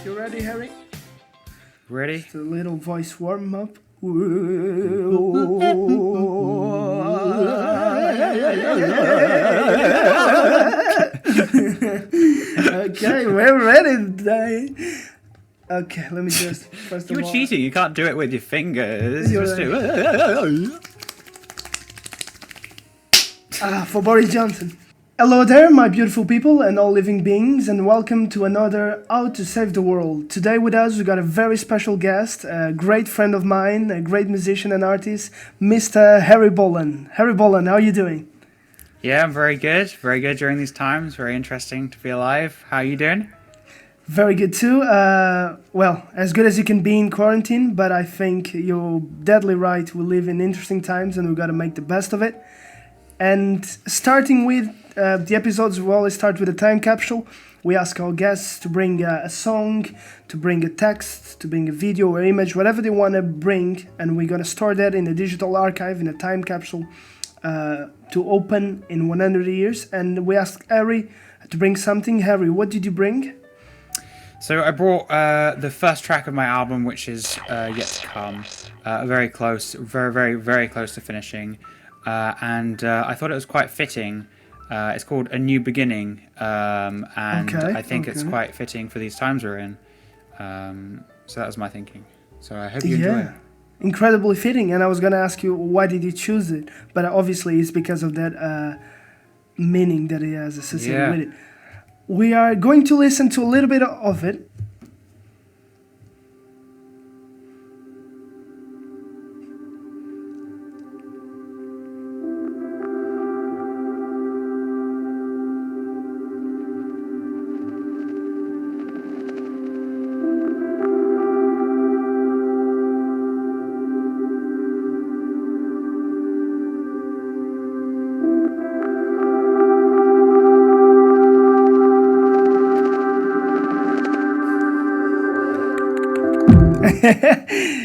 You ready, Harry? Ready? Just a little voice warm up. Okay, we're ready today. Okay, let me just first of all. You were cheating. You can't do it with your fingers. You're Just do for Boris Johnson. Hello there, my beautiful people and all living beings, and welcome to another How to Save the World. Today with us, we got a very special guest, a great friend of mine, a great musician and artist, Mr. 𝐕𝐴𝐻𝐻𝐕𝐴𝐻𝐻. Harry Bolan, how are you doing? Yeah, I'm very good. Very good during these times. Very interesting to be alive. How are you doing? Very good too. Well, as good as you can be in quarantine, but I think you're deadly right. We live in interesting times and we've got to make the best of it. And starting with the episodes, we always start with a time capsule. We ask our guests to bring a song, to bring a text, to bring a video or image, whatever they want to bring, and we're going to store that in a digital archive, in a time capsule, to open in 100 years. And we asked Harry to bring something. Harry, what did you bring? So I brought the first track of my album, which is yet to come. Very close, very close to finishing. And I thought it was quite fitting. It's called A New Beginning, and I think it's quite fitting for these times we're in. So that was my thinking. So I hope you enjoy it. Incredibly fitting. And I was going to ask you, why did you choose it? But obviously it's because of that meaning that it has associated with it. We are going to listen to a little bit of it.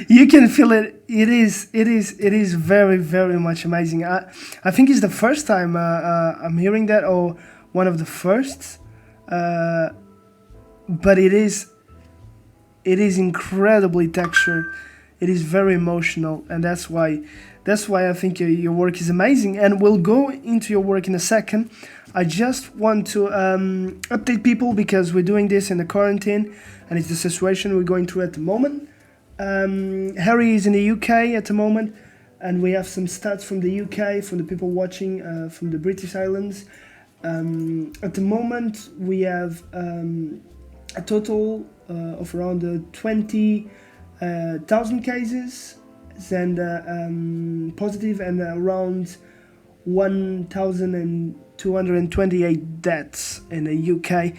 You can feel it. It is very much amazing. I think it's the first time I'm hearing that, or one of the firsts. But it is incredibly textured. It is very emotional, and that's why I think your work is amazing. And we'll go into your work in a second. I just want to update people because we're doing this in the quarantine, and it's the situation we're going through at the moment. Harry is in the UK at the moment, and we have some stats from the UK, from the people watching from the British Islands. At the moment, we have a total of around 20,000 cases and positive, and around 1,228 deaths in the UK.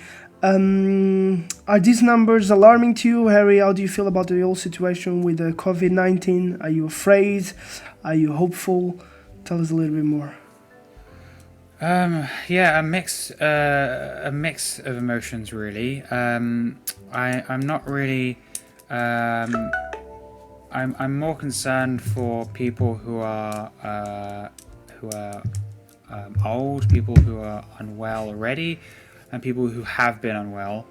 Are these numbers alarming to you, Harry? How do you feel about the whole situation with the COVID-19? Are you afraid? Are you hopeful? Tell us a little bit more. Yeah, a mix of emotions, really. I'm not really. I'm more concerned for people who are old, people who are unwell already, and people who have been unwell.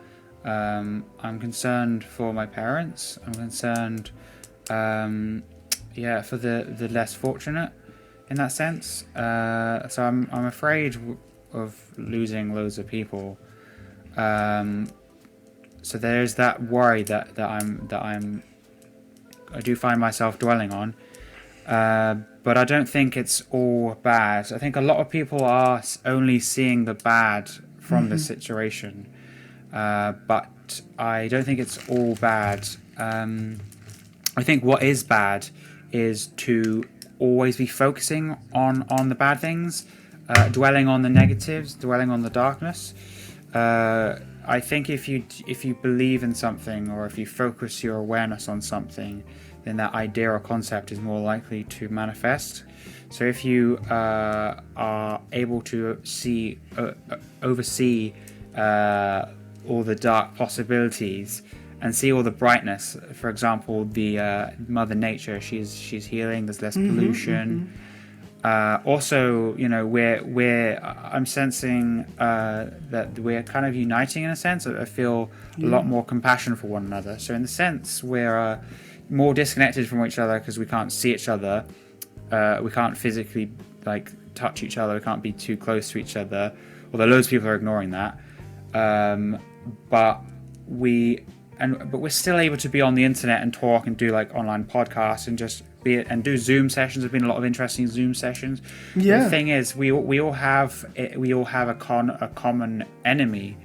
I'm concerned for my parents. I'm concerned, for the less fortunate in that sense. So I'm afraid of losing loads of people. So there's that worry that I do find myself dwelling on. But I don't think it's all bad. I think a lot of people are only seeing the bad from the situation, but I don't think it's all bad. I think what is bad is to always be focusing on the bad things, dwelling on the negatives, dwelling on the darkness. I think if you believe in something, or if you focus your awareness on something, then that idea or concept is more likely to manifest. So if you are able to oversee all the dark possibilities and see all the brightness, for example, the Mother Nature, she's healing. There's less pollution. Also, I'm sensing that we're kind of uniting in a sense. I feel a lot more compassion for one another. So in the sense we're more disconnected from each other because we can't see each other. We can't physically like touch each other. We can't be too close to each other. Although loads of people are ignoring that. But we're still able to be on the internet and talk and do like online podcasts and just and do Zoom sessions. There's been a lot of interesting Zoom sessions. Yeah. The thing is, we all have a common enemy,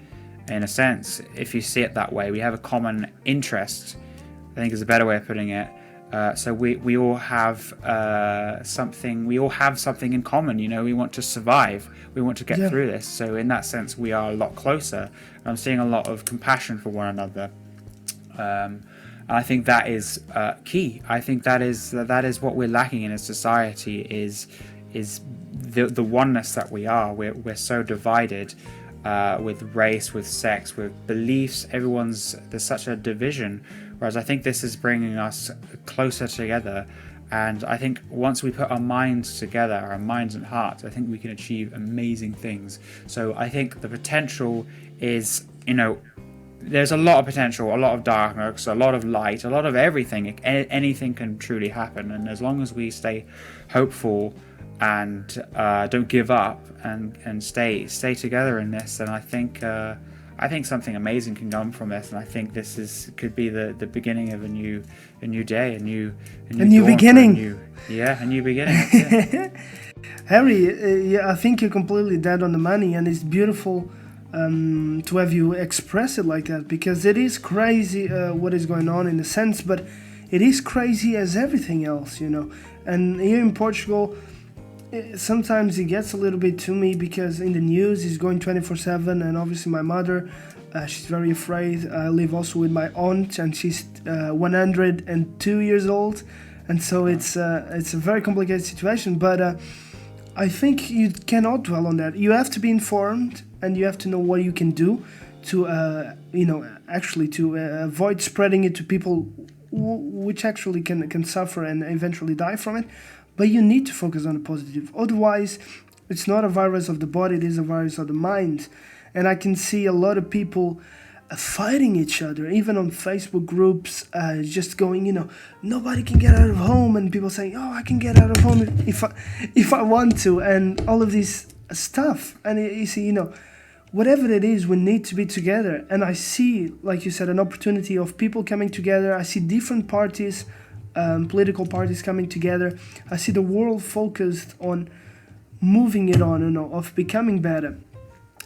in a sense. If you see it that way, we have a common interest, I think is a better way of putting it. So we all have something. We all have something in common. We want to survive. We want to get through this. So in that sense, we are a lot closer. I'm seeing a lot of compassion for one another. And I think that is key. I think that is what we're lacking in a society is the oneness that we are. We're so divided with race, with sex, with beliefs. There's such a division. Whereas I think this is bringing us closer together. And I think once we put our minds together, our minds and hearts, I think we can achieve amazing things. So I think the potential is, there's a lot of potential, a lot of darkness, a lot of light, a lot of everything. Anything can truly happen. And as long as we stay hopeful and don't give up and stay together in this, then I think something amazing can come from this, and I think this could be the beginning of a new day, a new beginning. A new beginning. Harry, I think you're completely dead on the money, and it's beautiful to have you express it like that, because it is crazy what is going on in a sense, but it is crazy as everything else, And here in Portugal, sometimes it gets a little bit to me because in the news it's going 24/7, and obviously my mother, she's very afraid. I live also with my aunt, and she's 102 years old, and so it's a very complicated situation. But I think you cannot dwell on that. You have to be informed, and you have to know what you can do to actually to avoid spreading it to people which actually can suffer and eventually die from it. But you need to focus on the positive. Otherwise, it's not a virus of the body, it is a virus of the mind. And I can see a lot of people fighting each other, even on Facebook groups, just going, nobody can get out of home. And people saying, oh, I can get out of home if I want to. And all of this stuff. And you see, whatever it is, we need to be together. And I see, like you said, an opportunity of people coming together. I see different parties, political parties coming together. I see the world focused on moving it on, of becoming better.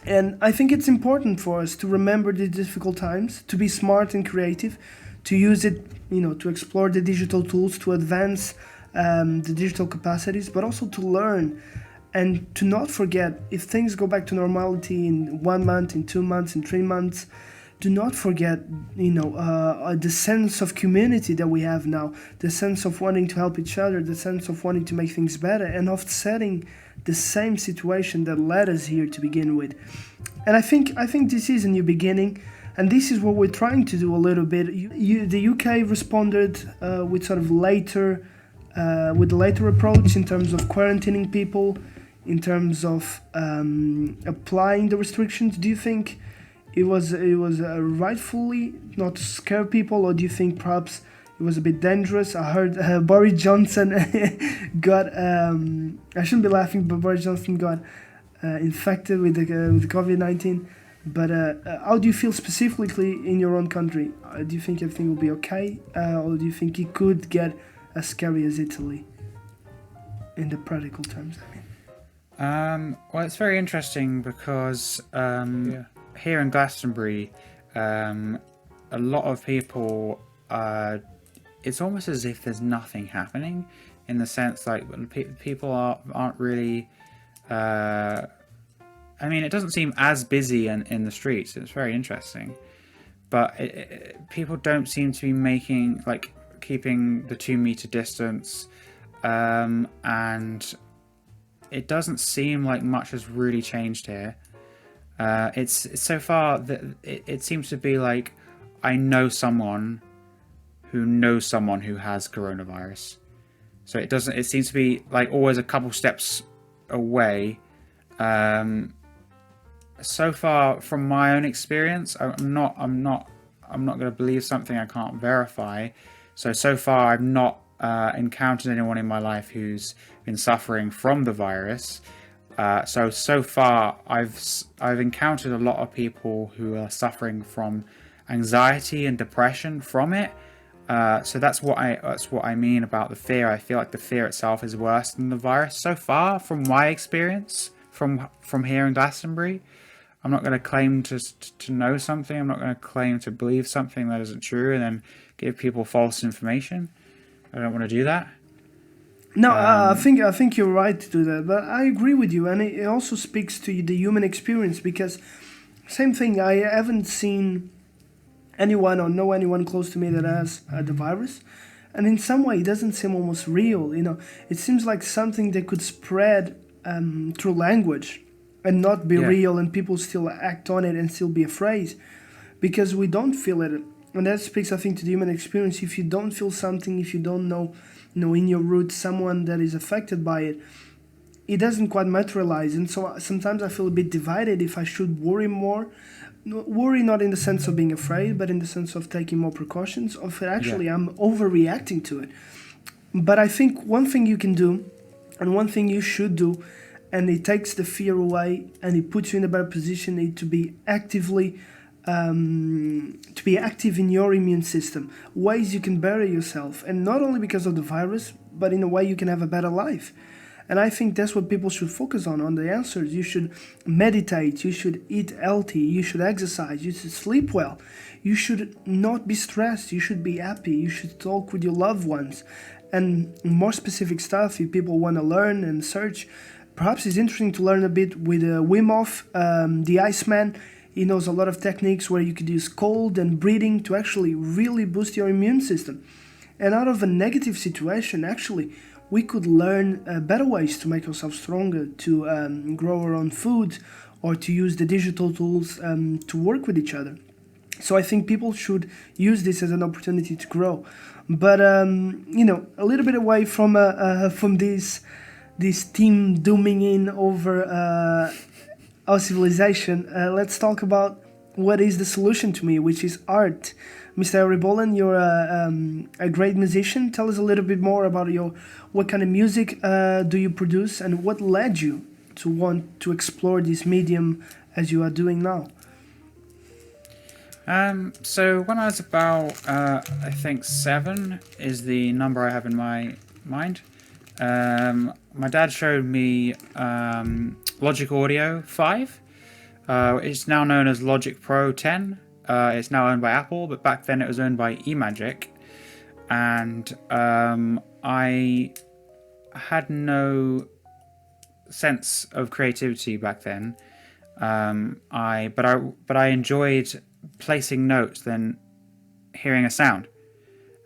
And I think it's important for us to remember the difficult times, to be smart and creative, to use it, to explore the digital tools, to advance the digital capacities, but also to learn and to not forget, if things go back to normality in 1 month, in 2 months, in 3 months, do not forget, the sense of community that we have now, the sense of wanting to help each other, the sense of wanting to make things better, and offsetting the same situation that led us here to begin with. And I think this is a new beginning, and this is what we're trying to do a little bit. The UK responded with sort of later approach in terms of quarantining people, in terms of applying the restrictions. Do you think it was rightfully not to scare people, or do you think perhaps it was a bit dangerous? I heard Boris Johnson got, I shouldn't be laughing, but Boris Johnson got infected with the COVID-19. But how do you feel specifically in your own country? Do you think everything will be okay? Or do you think it could get as scary as Italy? In the practical terms, I mean. Well, it's very interesting because here in Glastonbury, a lot of people, it's almost as if there's nothing happening, in the sense like people aren't really, it doesn't seem as busy in the streets. It's very interesting, but people don't seem to be keeping the 2 meter distance, and it doesn't seem like much has really changed here. It's so far that it seems to be like, I know someone who knows someone who has coronavirus, So it doesn't. It seems to be like always a couple steps away. So far, from my own experience, I'm not going to believe something I can't verify. So far, I've not encountered anyone in my life who's been suffering from the virus. So far, I've encountered a lot of people who are suffering from anxiety and depression from it. So that's what I mean about the fear. I feel like the fear itself is worse than the virus so far, from my experience, from here in Glastonbury. I'm not going to claim to know something. I'm not going to claim to believe something that isn't true and then give people false information. I don't want to do that. No, I think you're right to do that, but I agree with you, and it also speaks to the human experience, because same thing, I haven't seen anyone or know anyone close to me that has the virus, and in some way it doesn't seem almost real. It seems like something that could spread through language and not be real, and people still act on it and still be afraid because we don't feel it. And that speaks, I think, to the human experience. If you don't feel something, if you don't know in your roots someone that is affected by it, it doesn't quite materialize. And so sometimes I feel a bit divided if I should worry more. Worry not in the sense of being afraid, but in the sense of taking more precautions, of actually I'm overreacting to it. But I think one thing you can do, and one thing you should do, and it takes the fear away and it puts you in a better position, is to be active in your immune system, ways you can better yourself, and not only because of the virus, but in a way you can have a better life. And I think that's what people should focus on the answers. You should meditate, you should eat healthy, you should exercise, you should sleep well, you should not be stressed, you should be happy, you should talk with your loved ones. And more specific stuff, if people want to learn and search, perhaps it's interesting to learn a bit with Wim Hof, the Iceman. He knows a lot of techniques where you could use cold and breathing to actually really boost your immune system. And out of a negative situation, actually, we could learn better ways to make ourselves stronger, to grow our own food, or to use the digital tools to work with each other. So I think people should use this as an opportunity to grow. But, a little bit away from this team dooming in over our civilization, let's talk about what is the solution to me, which is art. Mr. 𝐕𝐢𝐺, you're a great musician. Tell us a little bit more about what kind of music do you produce, and what led you to want to explore this medium as you are doing now? So when I was about, I think 7 is the number I have in my mind. My dad showed me Logic Audio 5. It's now known as Logic Pro 10. It's now owned by Apple, but back then it was owned by 𝐬𝐿magic. And I had no sense of creativity back then. But I enjoyed placing notes, then hearing a sound,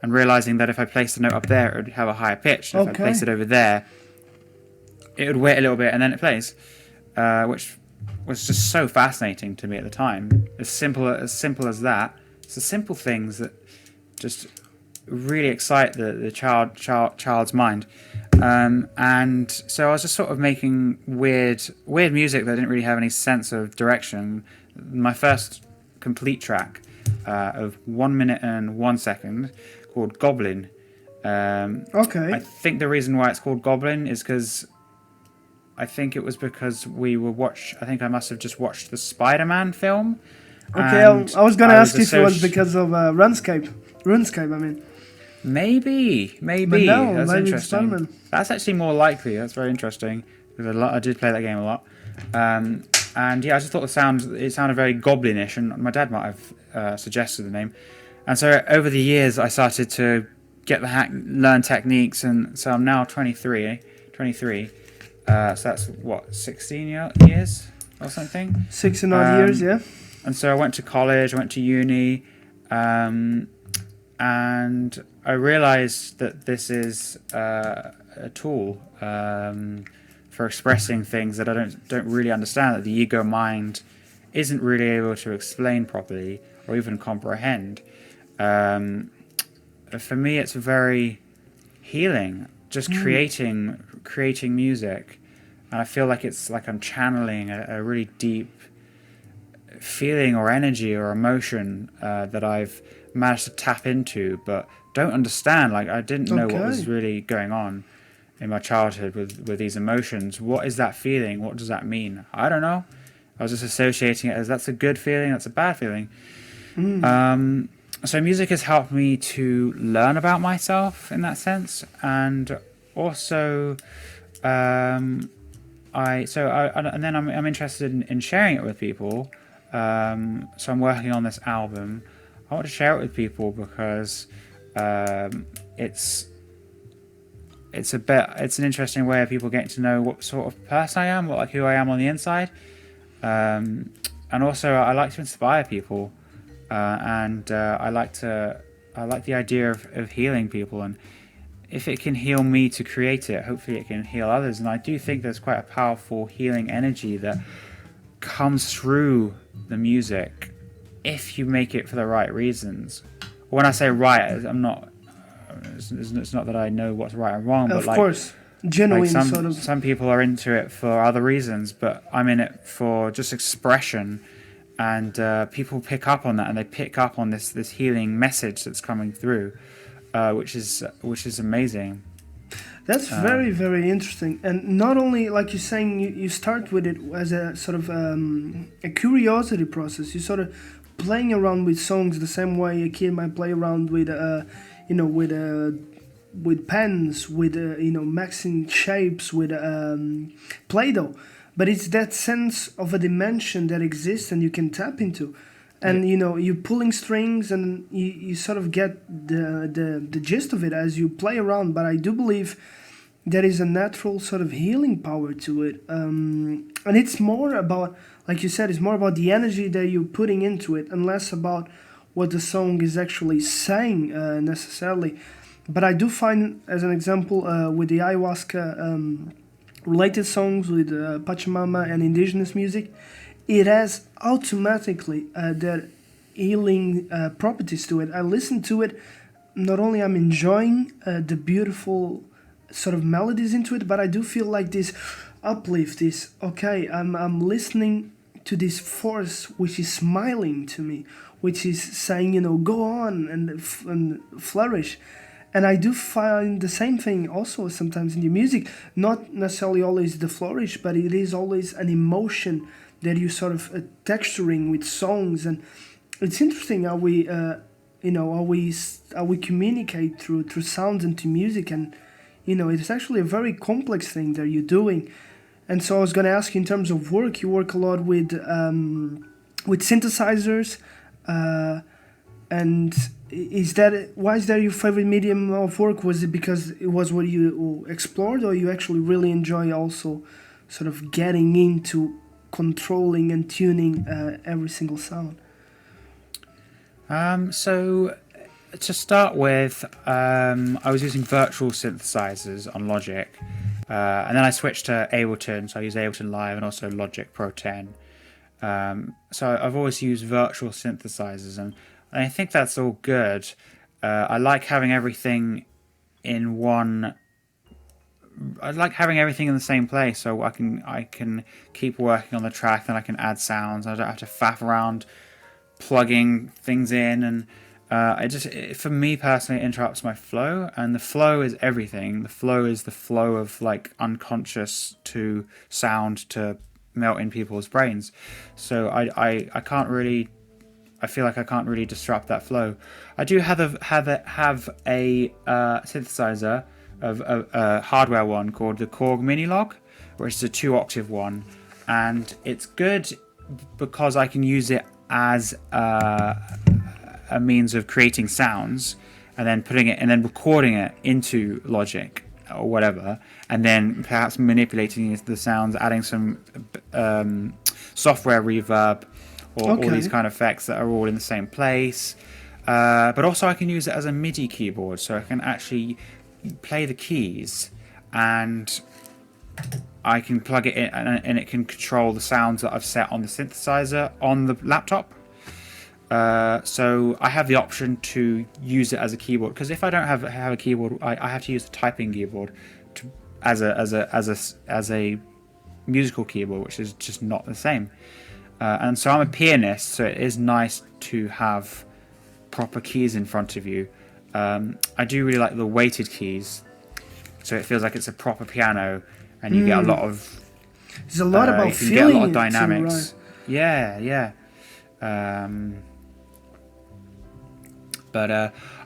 and realizing that if I placed the note up there, it would have a higher pitch. And if I placed it over there, it would wait a little bit and then it plays, which was just so fascinating to me at the time. As simple as that. It's the simple things that just really excite the child's mind. And so I was just sort of making weird music that didn't really have any sense of direction. My first complete track of 1 minute and 1 second, called Goblin. I think the reason why it's called Goblin is because I think I must have just watched the Spider-Man film. Okay, I was going to ask if it was because of RuneScape, I mean. Maybe. But no, that's maybe interesting. That's actually more likely. That's very interesting, because I did play that game a lot. And yeah, I just thought it sounded very goblinish, and my dad might have suggested the name. And so over the years, I started to get the hack, learn techniques, and so I'm now 23. So that's what, 16 years or something? 6 and odd years, yeah. And so I went to college, I went to uni, and I realized that this is a tool for expressing things that I don't really understand, that the ego mind isn't really able to explain properly or even comprehend. For me, it's very healing. just creating music, and I feel like it's like I'm channeling a really deep feeling or energy or emotion that I've managed to tap into, but don't understand. Like, I didn't know what was really going on in my childhood with these emotions. What is that feeling? What does that mean? I don't know. I was just associating it as that's a good feeling, that's a bad feeling. So music has helped me to learn about myself in that sense, and also and then I'm interested in sharing it with people. So I'm working on this album. I want to share it with people because it's an interesting way of people getting to know what sort of person I am, who I am on the inside, and also I like to inspire people, and I like the idea of healing people, and if it can heal me to create it, hopefully it can heal others. And I do think there's quite a powerful healing energy that comes through the music if you make it for the right reasons. When I say right, I'm not. It's not that I know what's right and wrong, but of course, genuine like sort of. Some people are into it for other reasons, but I'm in it for just expression, and people pick up on that, and they pick up on this healing message that's coming through, which is amazing. That's very, very interesting. And not only, like you're saying, you start with it as a sort of a curiosity process. You sort of playing around with songs the same way a kid might play around with with pens, with mixing shapes, with Play-Doh. But it's that sense of a dimension that exists and you can tap into. And you're pulling strings, and you sort of get the gist of it as you play around. But I do believe there is a natural sort of healing power to it, and it's more about, like you said, it's more about the energy that you're putting into it, and less about what the song is actually saying necessarily. But I do find, as an example, with the ayahuasca related songs with Pachamama and indigenous music, it has automatically that healing properties to it. I listen to it, not only I'm enjoying the beautiful sort of melodies into it, but I do feel like this uplift, I'm listening to this force which is smiling to me, which is saying, go on and flourish. And I do find the same thing also sometimes in the music, not necessarily always the flourish, but it is always an emotion that you sort of texturing with songs. And it's interesting how we communicate through sounds and to music, and it's actually a very complex thing that you're doing. And so I was going to ask you, in terms of work, you work a lot with synthesizers, and why is that your favorite medium of work? Was it because it was what you explored, or you actually really enjoy also sort of getting into controlling and tuning every single sound? So to start with, I was using virtual synthesizers on Logic, and then I switched to Ableton, so I use Ableton Live and also Logic Pro 10. So I've always used virtual synthesizers, and I think that's all good. I like having everything in one. I like having everything in the same place, so I can keep working on the track, and I can add sounds. I don't have to faff around plugging things in, and for me personally, it interrupts my flow, and the flow is everything. The flow is the flow of like unconscious to sound to melt in people's brains. So I can't really. I feel like I can't really disrupt that flow. I do have a synthesizer of a hardware one called the 𝐴𝐸𝐺 Mini-Log, which is a 2-octave one, and it's good because I can use it as a means of creating sounds, and then recording it into Logic or whatever, and then perhaps manipulating the sounds, adding some software reverb, or all these kind of effects that are all in the same place. But also I can use it as a MIDI keyboard, so I can actually play the keys, and I can plug it in, and it can control the sounds that I've set on the synthesizer on the laptop. So I have the option to use it as a keyboard, because if I don't have a keyboard, I have to use the typing keyboard as a musical keyboard, which is just not the same. And so I'm a pianist, so it is nice to have proper keys in front of you. I do really like the weighted keys, so it feels like it's a proper piano, and you get a lot of. There's a lot about you can feeling get a lot of it dynamics. too, right? Yeah. But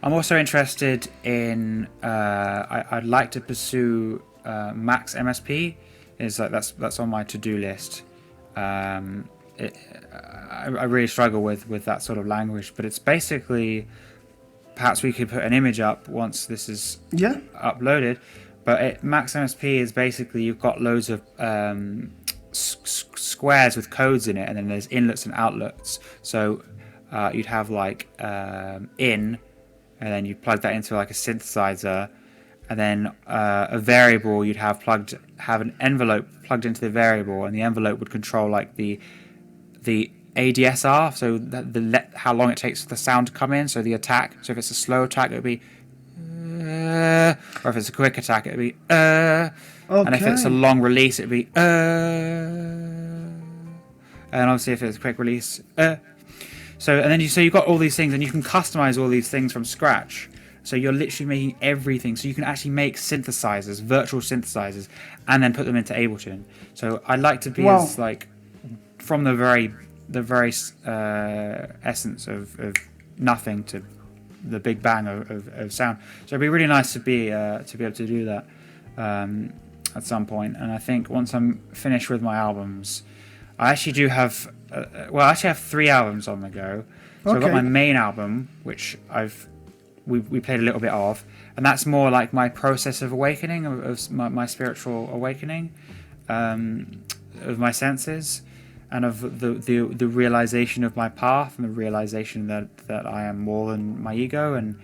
I'm also interested in. I'd like to pursue Max MSP. Is like that's on my to-do list. I really struggle with that sort of language, but it's basically. Perhaps we could put an image up once this is uploaded. But Max MSP is basically you've got loads of squares with codes in it, and then there's inlets and outlets. So you'd have like in, and then you plug that into like a synthesizer, and then a variable you'd have an envelope plugged into the variable, and the envelope would control like the ADSR, so how long it takes for the sound to come in. So the attack. So if it's a slow attack, it would be, or if it's a quick attack, it would be, and if it's a long release, it would be, and obviously if it's a quick release, So and then you've got all these things, and you can customize all these things from scratch. So you're literally making everything. So you can actually make synthesizers, virtual synthesizers, and then put them into Ableton. So I'd like to be as like from the very essence of nothing to the big bang of sound. So it'd be really nice to be able to do that at some point. And I think once I'm finished with my albums, I actually do have I actually have 3 albums on the go. So I've got my main album, which we played a little bit of, and that's more like my process of awakening, of my spiritual awakening, of my senses, and of the realization of my path, and the realization that I am more than my ego, and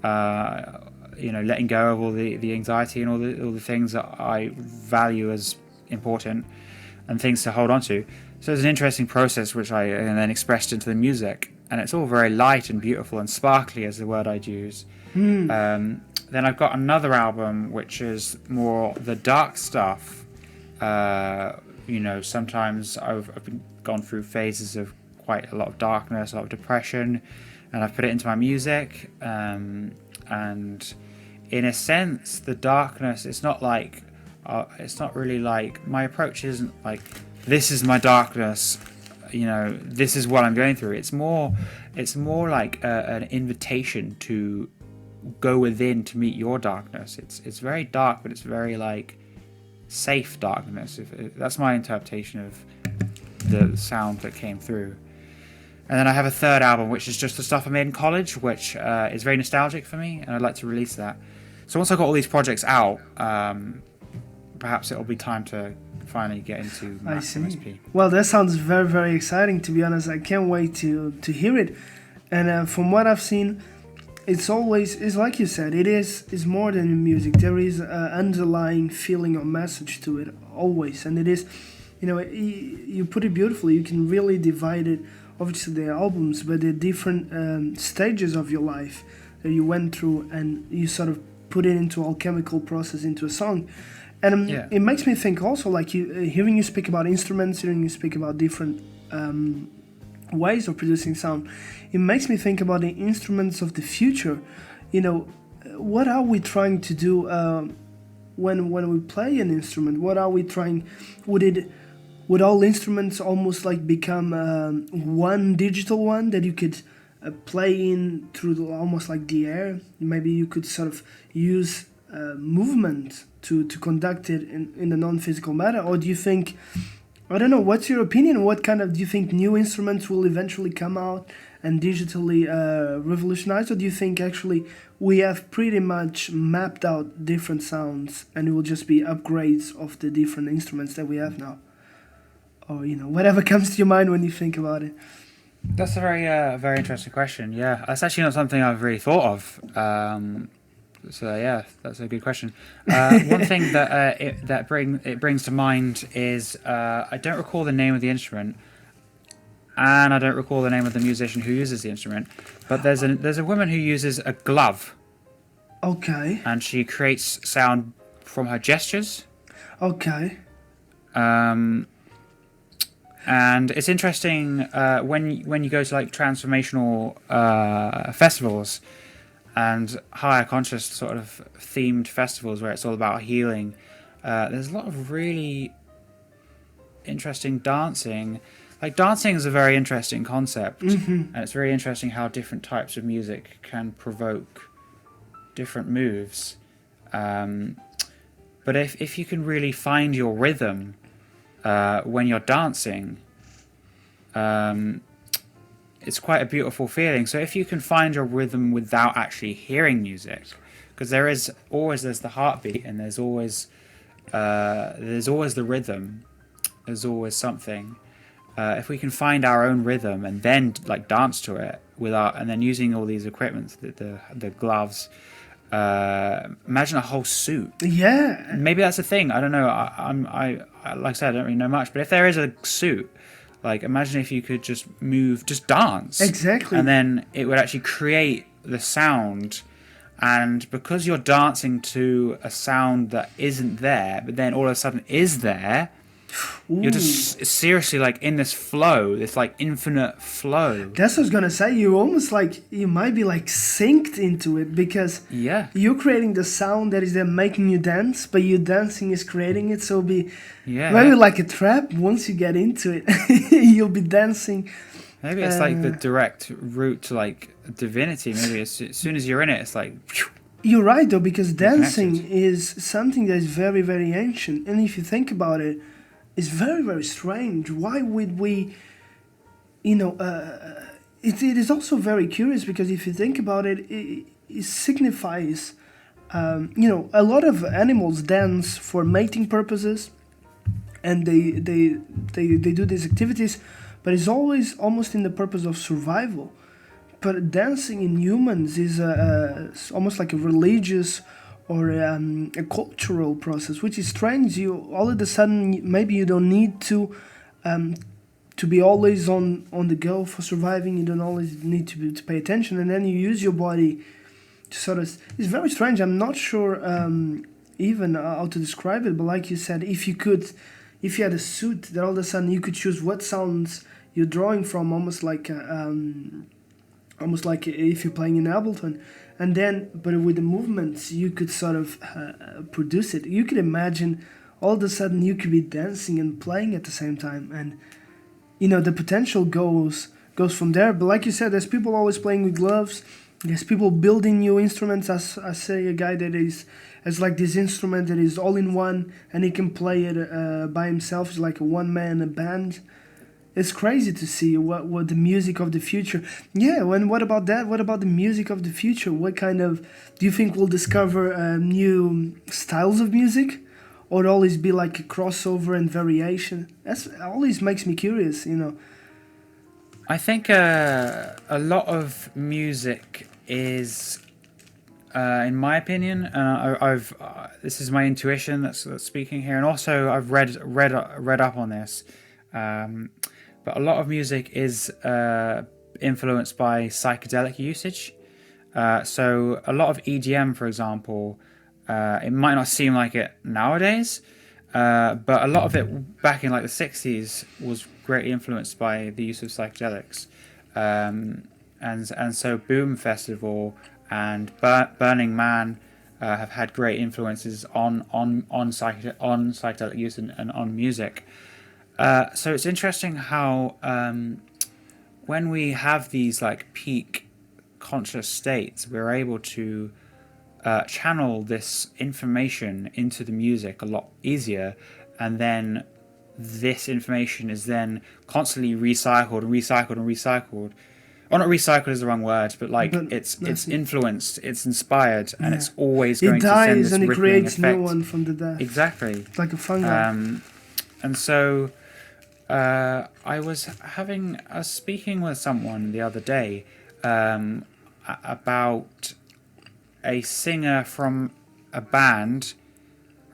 letting go of all the anxiety and all the things that I value as important and things to hold on to. So it's an interesting process which I then expressed into the music, and it's all very light and beautiful and sparkly, as the word I'd use. Then I've got another album which is more the dark stuff. Sometimes I've gone through phases of quite a lot of darkness, a lot of depression, and I've put it into my music. And in a sense, the darkness, it's not really like, my approach isn't like, this is my darkness, this is what I'm going through. It's more like an invitation to go within to meet your darkness. It's very dark, but it's very like safe darkness. That's my interpretation of the sound that came through. And then I have a third album, which is just the stuff I made in college, which is very nostalgic for me, and I'd like to release that. So once I've got all these projects out, perhaps it'll be time to finally get into Max MSP. Well, that sounds very, very exciting, to be honest. I can't wait to hear it. And from what I've seen, it's like you said, it's more than music. There is an underlying feeling or message to it always, and it is, you put it beautifully. You can really divide it. Obviously, the albums, but the different stages of your life that you went through, and you sort of put it into alchemical process into a song. And it makes me think also, like hearing you speak about instruments, hearing you speak about different ways of producing sound, it makes me think about the instruments of the future. What are we trying to do when we play an instrument? What are we trying? Would all instruments almost like become one digital one that you could play in through almost like the air? Maybe you could sort of use movement to conduct it in the non-physical matter? Or do you think, I don't know, what's your opinion? What kind of, do you think new instruments will eventually come out and digitally revolutionize? Or do you think actually we have pretty much mapped out different sounds and it will just be upgrades of the different instruments that we have now? Or, whatever comes to your mind when you think about it. That's a very interesting question. Yeah, that's actually not something I've really thought of. So yeah, that's a good question. One thing that it brings to mind is I don't recall the name of the instrument, and I don't recall the name of the musician who uses the instrument, but there's a woman who uses a glove. Okay. And she creates sound from her gestures. Okay. And it's interesting when you go to like transformational festivals and higher conscious sort of themed festivals where it's all about healing. There's a lot of really interesting dancing. Like, dancing is a very interesting concept, and it's very interesting how different types of music can provoke different moves. But if you can really find your rhythm when you're dancing, it's quite a beautiful feeling. So if you can find your rhythm without actually hearing music, because there's the heartbeat, and there's always the rhythm, there's always something. If we can find our own rhythm and then like dance to it and then using all these equipment, the gloves, imagine a whole suit. Yeah. Maybe that's a thing. I don't know. I like I said, I don't really know much. But if there is a suit, like imagine if you could just dance. Exactly. And then it would actually create the sound. And because you're dancing to a sound that isn't there, but then all of a sudden is there, you're just seriously like in this flow, this like infinite flow. That's what I was gonna say. You almost like you might be like synced into it because you're creating the sound that is then making you dance, but you dancing is creating it. So it'll be maybe like a trap. Once you get into it, you'll be dancing. Maybe it's like the direct route to like divinity. Maybe as soon as you're in it, it's like. You're right though, because dancing is something that is very, very ancient, and if you think about it, it's very, very strange. Why would we, it is also very curious because if you think about it, it signifies, a lot of animals dance for mating purposes, and they do these activities, but it's always almost in the purpose of survival. But dancing in humans is almost like a religious or a cultural process, which is strange. You all of a sudden maybe you don't need to be always on the go for surviving. You don't always need to pay attention, and then you use your body to sort of. It's very strange. I'm not sure even how to describe it, but like you said, if you had a suit, that all of a sudden you could choose what sounds you're drawing from, almost like if you're playing in Ableton. And then, but with the movements, you could sort of produce it. You could imagine all of a sudden you could be dancing and playing at the same time. And, the potential goes from there. But like you said, there's people always playing with gloves. There's people building new instruments. I say a guy that has like this instrument that is all in one, and he can play it by himself. It's like a one-man band. It's crazy to see what the music of the future. Yeah, what about that? What about the music of the future? What kind of... Do you think we'll discover new styles of music? Or it'll always be like a crossover and variation? That's always makes me curious, I think a lot of music is, in my opinion, this is my intuition that's speaking here, and also I've read up on this. But a lot of music is influenced by psychedelic usage. So a lot of EDM, for example, it might not seem like it nowadays, but a lot of it back in like the 60s was greatly influenced by the use of psychedelics. And so Boom Festival and Burning Man have had great influences on psychedelic use and on music. So it's interesting how when we have these like peak conscious states, we're able to channel this information into the music a lot easier, and then this information is then constantly recycled. Or not recycled is the wrong word, but it's influenced, it's inspired, and it's always going to send this and it rippling creates effect. new one from the death. Exactly. It's like a fungi. And so I was speaking with someone the other day about a singer from a band.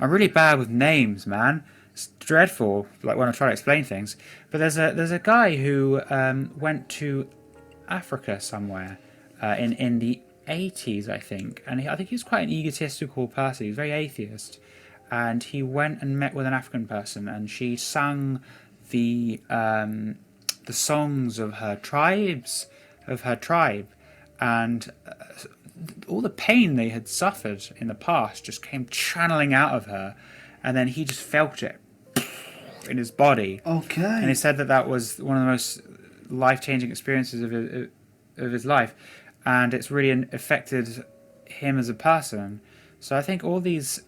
I'm really bad with names, man. It's dreadful, like when I try to explain things. But there's a guy who went to Africa somewhere in the 80s, I think, and I think he was quite an egotistical person. He was very atheist, and he went and met with an African person, and she sang the songs of her tribe, and all the pain they had suffered in the past just came channeling out of her, and then he just felt it in his body. Okay. And he said that was one of the most life-changing experiences of his life, and it's really affected him as a person. So I think all these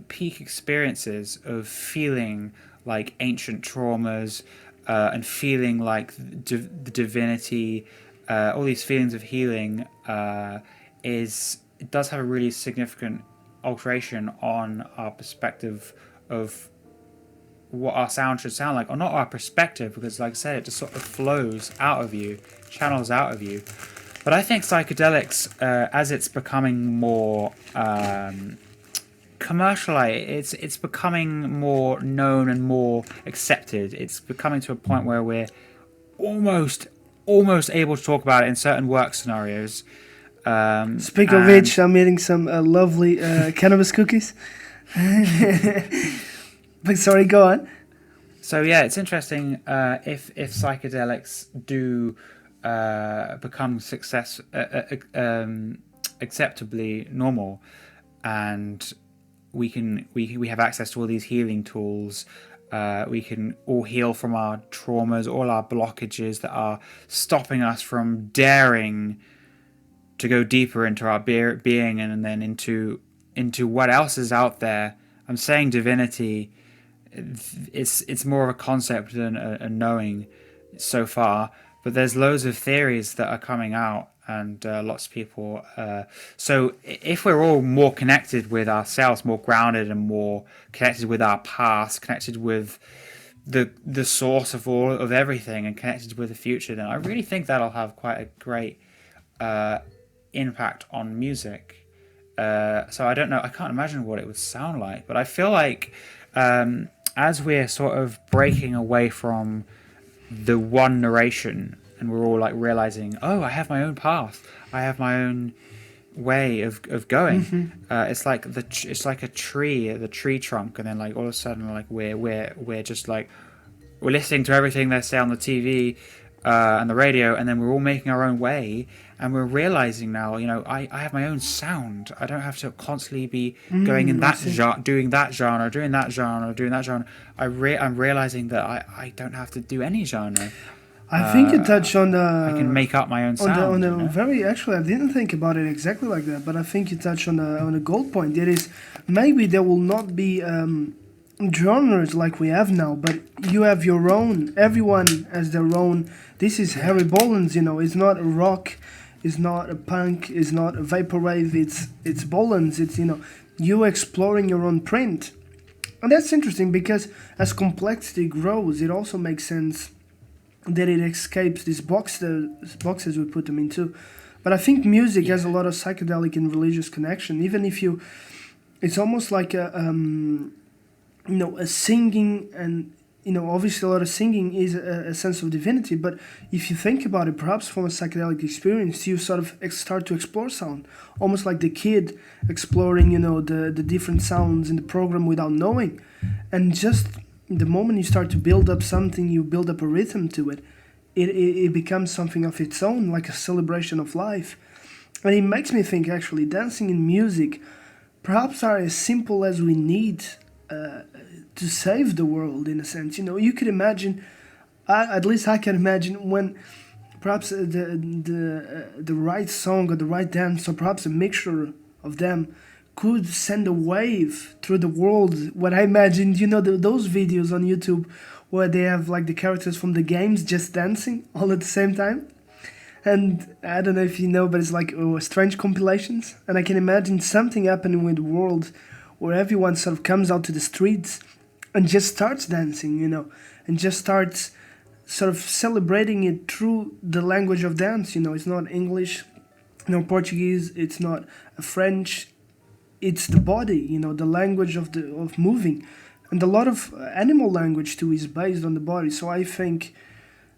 peak experiences of feeling like ancient traumas and feeling like the divinity, all these feelings of healing, it does have a really significant alteration on our perspective of what our sound should sound like, or not our perspective, because like I said, it just sort of flows out of you, channels out of you. But I think psychedelics, as it's becoming more commercialized, it's becoming more known and more accepted. It's becoming to a point where we're almost able to talk about it in certain work scenarios. Speaking of which, I'm eating some lovely cannabis cookies. But sorry, go on. So yeah, it's interesting if psychedelics do become acceptably normal, and we have access to all these healing tools. We can all heal from our traumas, all our blockages that are stopping us from daring to go deeper into our being, and then into what else is out there. I'm saying divinity. It's more of a concept than a knowing so far, but there's loads of theories that are coming out, and lots of people. So if we're all more connected with ourselves, more grounded, and more connected with our past, connected with the source of everything, and connected with the future, then I really think that'll have quite a great impact on music. So I don't know. I can't imagine what it would sound like, but I feel like as we're sort of breaking away from the one narration, and we're all like realizing, oh, I have my own path, I have my own way of going. Mm-hmm. It's like a tree, the tree trunk, and then like all of a sudden, like we're just like we're listening to everything they say on the TV and the radio, and then we're all making our own way, and we're realizing now, I have my own sound. I don't have to constantly be going in that genre, doing that genre, doing that genre, doing that genre. I'm realizing that I don't have to do any genre. I think you touched on the. I can make up my own sound. Actually, I didn't think about it exactly like that, but I think you touched on a gold point. It is maybe there will not be genres like we have now, but you have your own. Everyone has their own. This is 𝐕𝐤𝐢𝐺𝐻𝑖 Bollens. It's not a rock, it's not a punk, it's not a vaporwave. It's Bollens. It's you exploring your own print, and that's interesting because as complexity grows, it also makes sense that it escapes these boxes we put them into. But I think music has a lot of psychedelic and religious connection. Even if it's almost like a singing, and obviously a lot of singing is a sense of divinity. But if you think about it, perhaps from a psychedelic experience, you sort of start to explore sound, almost like the kid exploring, the different sounds in the program without knowing, and just. The moment you start to build up something, you build up a rhythm to it. It becomes something of its own, like a celebration of life. And it makes me think, actually, dancing and music perhaps are as simple as we need to save the world, in a sense. You could imagine, at least I can imagine, when perhaps the right song or the right dance, or perhaps a mixture of them, could send a wave through the world. What I imagined, those videos on YouTube where they have like the characters from the games just dancing all at the same time. And I don't know if you know, but it's like strange compilations. And I can imagine something happening with the world where everyone sort of comes out to the streets and just starts dancing, and just starts sort of celebrating it through the language of dance. It's not English, no Portuguese, it's not French. It's the body, the language of moving. And a lot of animal language too is based on the body. So I think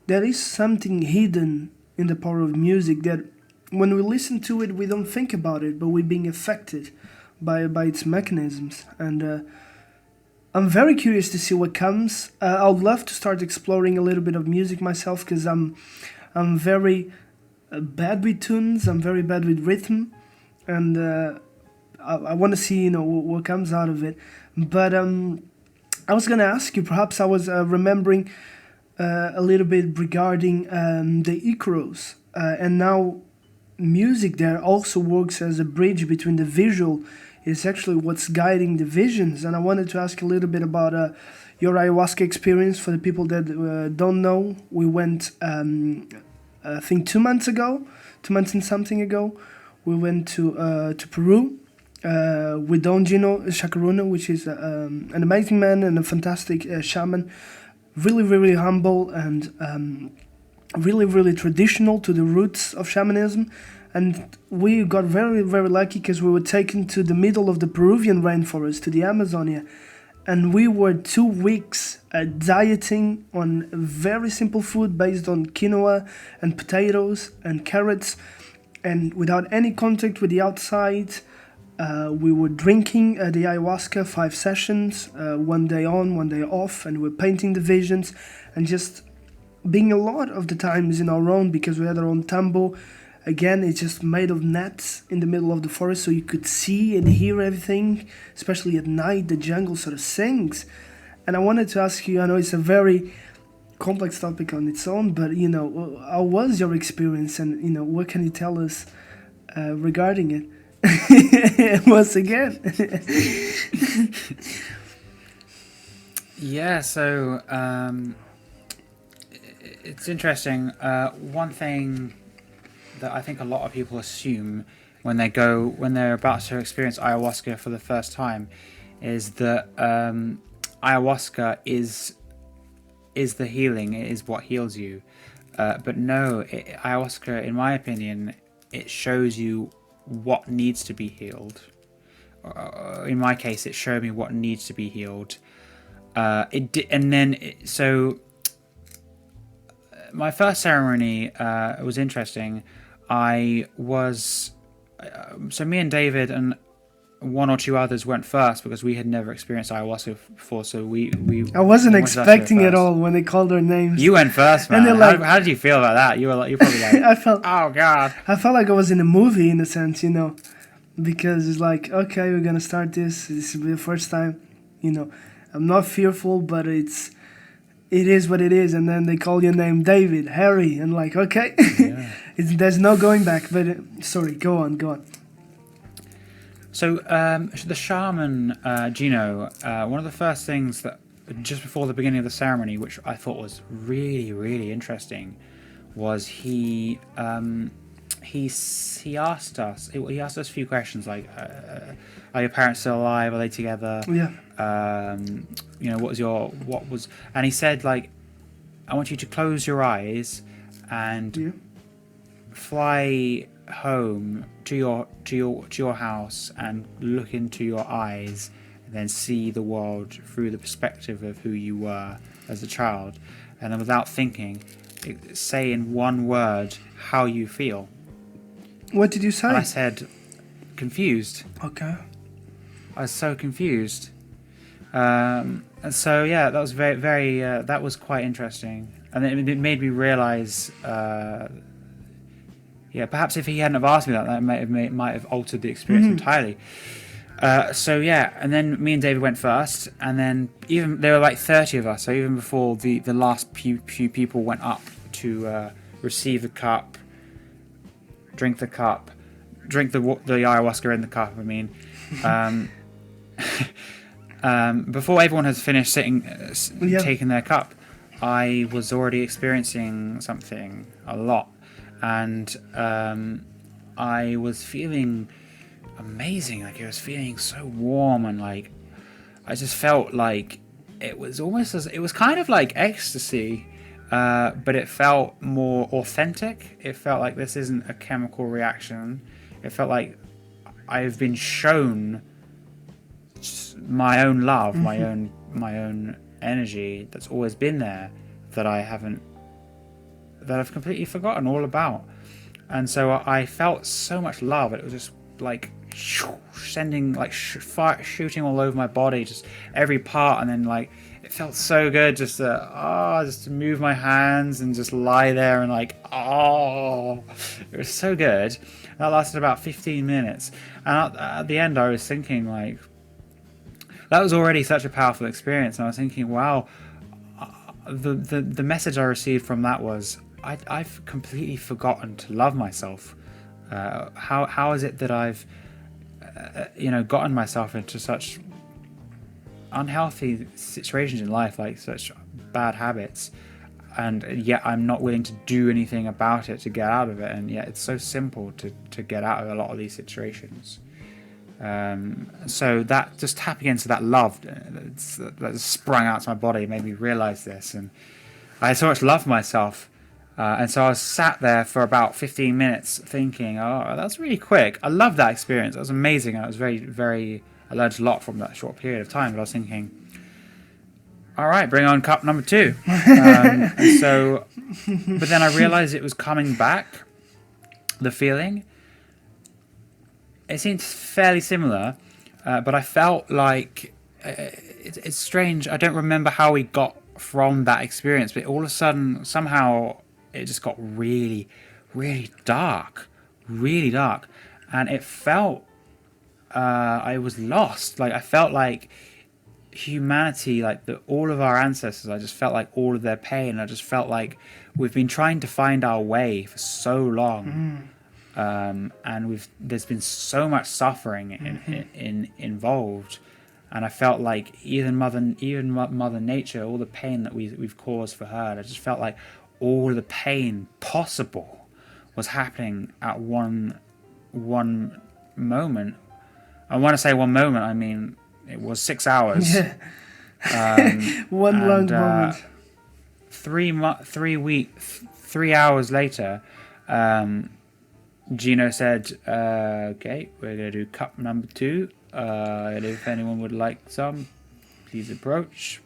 there is something hidden in the power of music that when we listen to it, we don't think about it, but we're being affected by its mechanisms. And I'm very curious to see what comes. I would love to start exploring a little bit of music myself, because I'm very bad with tunes. I'm very bad with rhythm, and I want to see what comes out of it. But I was gonna ask you. Perhaps I was remembering a little bit regarding the Icaros, and now music there also works as a bridge between the visual. It's actually what's guiding the visions. And I wanted to ask a little bit about your ayahuasca experience. For the people that don't know, we went, I think 2 months and something ago, we went to Peru with Don Gino Shakaruna, which is an amazing man and a fantastic shaman. Really, really humble and really, really traditional to the roots of shamanism. And we got very, very lucky because we were taken to the middle of the Peruvian rainforest, to the Amazonia. And we were 2 weeks dieting on very simple food based on quinoa and potatoes and carrots, and without any contact with the outside. We were drinking the ayahuasca 5 sessions, 1 day on, 1 day off, and we're painting the visions and just being a lot of the times in our own, because we had our own tambo. Again, it's just made of nets in the middle of the forest, so you could see and hear everything, especially at night. The jungle sort of sings. And I wanted to ask you, I know it's a very complex topic on its own, but, how was your experience, and, what can you tell us regarding it? Once again. Yeah, so it's interesting. One thing that I think a lot of people assume when they're about to experience ayahuasca for the first time is that ayahuasca is the healing. It is what heals you. But no, ayahuasca, in my opinion, it shows you what needs to be healed. In my case, it showed me what needs to be healed. So my first ceremony was interesting. So me and David and 1 or 2 others went first because we had never experienced ayahuasca before. So we I wasn't expecting it all when they called our names. You went first, man. And they're how did you feel about that? You're probably like, oh god. I felt like I was in a movie in a sense, because it's like, okay, we're gonna start this. This will be the first time, I'm not fearful, but it is what it is. And then they call your name David, Harry, and like, okay, yeah. There's no going back. But sorry, go on. So the shaman Gino, one of the first things that just before the beginning of the ceremony, which I thought was really, really interesting, was he asked us a few questions like, are your parents still alive? Are they together? Yeah. What was, and he said, like, I want you to close your eyes and fly home to your house and look into your eyes and then see the world through the perspective of who you were as a child, and then without thinking, say in 1 word how you feel. What did you say? And I said, confused. Okay. I was so confused. And so yeah, that was very, very. That was quite interesting, and it made me realize. Perhaps if he hadn't have asked me that might have altered the experience entirely. So yeah, and then me and David went first, and then even there were like 30 of us. So even before the last few people went up to receive the cup, drink the ayahuasca in the cup. I mean. Before everyone has finished taking their cup, I was already experiencing something a lot, and I was feeling amazing. Like, it was feeling so warm, and like I just felt like it was kind of like ecstasy, but it felt more authentic. It felt like this isn't a chemical reaction. It felt like I've been shown my own love, my own my own energy that's always been there that I've completely forgotten all about. And so I felt so much love. It was just like sending, like shooting all over my body, just every part. And then like it felt so good just to move my hands and just lie there and like, it was so good. That lasted about 15 minutes. And at the end I was thinking like, that was already such a powerful experience. And I was thinking, wow, the message I received from that was, I've completely forgotten to love myself. How is it that I've gotten myself into such unhealthy situations in life, like such bad habits, and yet I'm not willing to do anything about it to get out of it. And yet it's so simple to get out of a lot of these situations. So that, just tapping into that love that sprung out to my body, made me realize this, and I had so much love for myself. And so I was sat there for about 15 minutes thinking, oh, that's really quick. I loved that experience. It was amazing. I was I learned a lot from that short period of time. But I was thinking, all right, bring on cup number 2. But then I realized it was coming back, the feeling. It seemed fairly similar, but I felt like, it's strange. I don't remember how we got from that experience, but all of a sudden, somehow, it just got really, really dark, and it felt I was lost. Like I felt like humanity, like all of our ancestors, I just felt like all of their pain. I just felt like we've been trying to find our way for so long, and there's been so much suffering involved, and I felt like even Mother Nature, all the pain that we've caused for her, I just felt like all the pain possible was happening at one moment. And when I say one moment, I mean it was 6 hours. Yeah. One long moment. 3 hours later, Gino said, okay, we're going to do cup number 2. And if anyone would like some, please approach.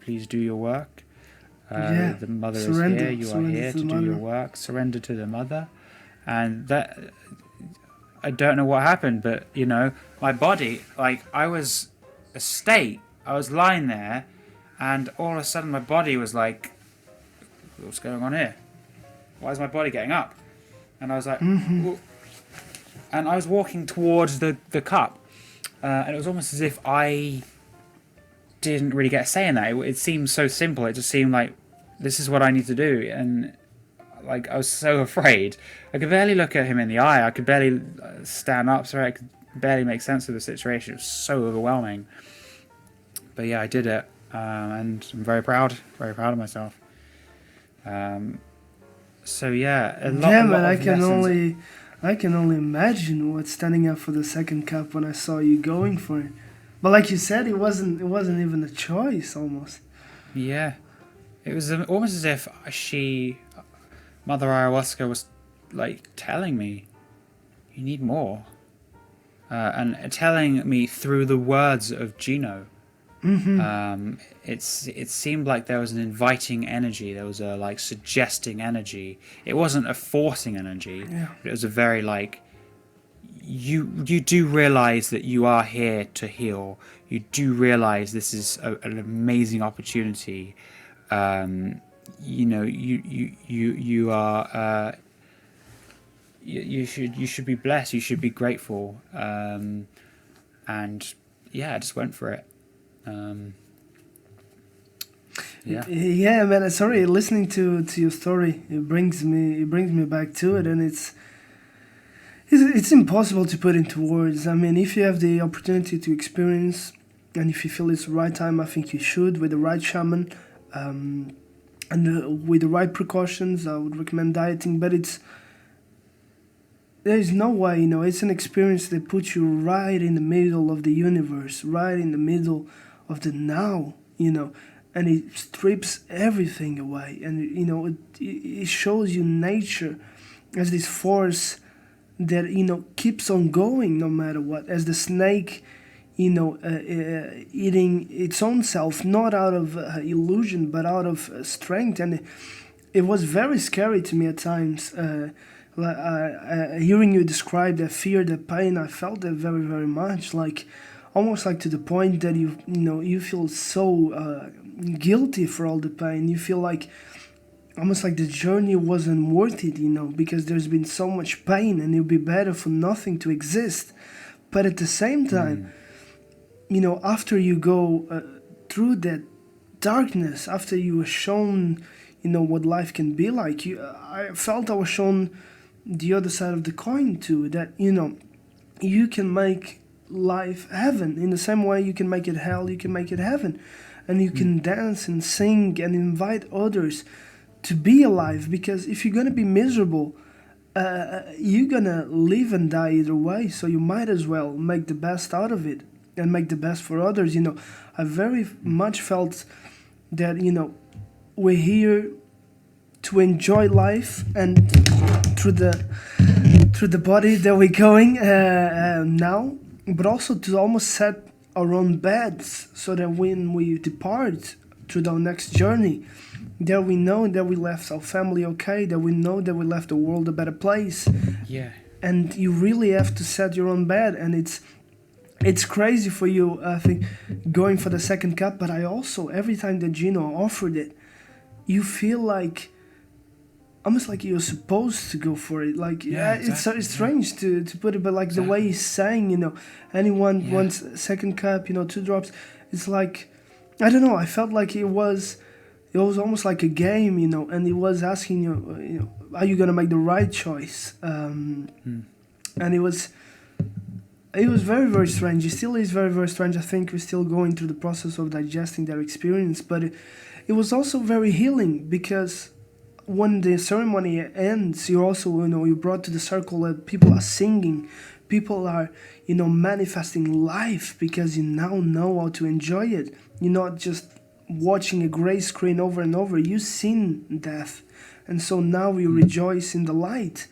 Please do your work. The mother is here. You are here to do your work. Surrender to the mother. And that, I don't know what happened, but my body, like I was a state. I was lying there, and all of a sudden my body was like, "What's going on here? Why is my body getting up?" And I was like, and I was walking towards the cup, and it was almost as if I didn't really get a say in that. It seemed so simple. It just seemed like, this is what I need to do. And like I was so afraid. I could barely look at him in the eye. I could barely stand up. Sorry, I could barely make sense of the situation. It was so overwhelming. But yeah, I did it, and I'm very proud of myself. So yeah, a lot I can only imagine what's standing up for the second cup when I saw you going for it. But like you said, it wasn't even a choice, almost. Yeah, it was almost as if Mother Ayahuasca was like telling me, you need more, and telling me through the words of Gino. It seemed like there was an inviting energy. There was a like suggesting energy. It wasn't a forcing energy. Yeah. But it was a very like, you do realize that you are here to heal. You do realize this is an amazing opportunity. You are. You should be blessed. You should be grateful. And yeah, I just went for it. Yeah, man. Sorry, listening to your story, it brings me back to it, and it's impossible to put into words. I mean, if you have the opportunity to experience, and if you feel it's the right time, I think you should, with the right shaman, and with the right precautions. I would recommend dieting, but there's no way, it's an experience that puts you right in the middle of the universe, right in the middle of the now, and it strips everything away, and it shows you nature as this force that keeps on going no matter what, as the snake eating its own self, not out of illusion but out of strength. And it was very scary to me at times. Hearing you describe that fear, that pain, I felt that very, very much. Like, almost like to the point that you feel so guilty for all the pain. You feel like almost like the journey wasn't worth it, because there's been so much pain, and it would be better for nothing to exist. But at the same time, after you go through that darkness, after you were shown, what life can be like, I felt I was shown the other side of the coin too, that, you can make life heaven. In the same way you can make it hell, you can make it heaven. And you can dance and sing and invite others to be alive, because if you're going to be miserable, you're going to live and die either way. So you might as well make the best out of it and make the best for others. I very much felt that, we're here to enjoy life, and through the body that we're going now, but also to almost set our own beds, so that when we depart through our next journey, that we know that we left our family okay, that we know that we left the world a better place. Yeah. And you really have to set your own bed, and it's crazy for you, I think, going for the second cup. But I also, every time that Gino offered it, you feel like almost like you're supposed to go for it. Like, exactly. It's strange to put it, but like the way he sang, anyone wants second cup, 2 drops. It's like, I don't know, I felt like it was almost like a game, and he was asking you, are you gonna make the right choice? And it was very, very strange. It still is very, very strange. I think we're still going through the process of digesting their experience, but it was also very healing, because when the ceremony ends, you also, you brought to the circle that people are singing, people are, manifesting life, because you now know how to enjoy it. You're not just watching a gray screen over and over. You've seen death, and so now we rejoice in the light.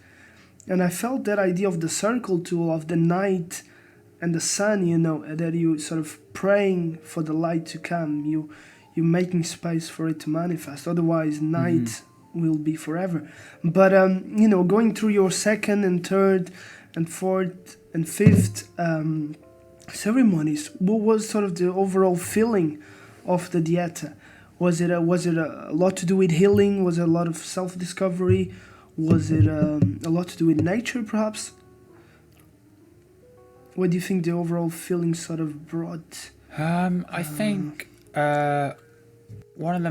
And I felt that idea of the circle too, of the night and the sun, that you sort of praying for the light to come. You're making space for it to manifest. Otherwise, night will be forever. But going through your second and third and fourth and fifth ceremonies, what was sort of the overall feeling of the dieta? Was it a lot to do with healing? Was it a lot of self-discovery? Was it a lot to do with nature, perhaps? What do you think the overall feeling sort of brought? I think one of the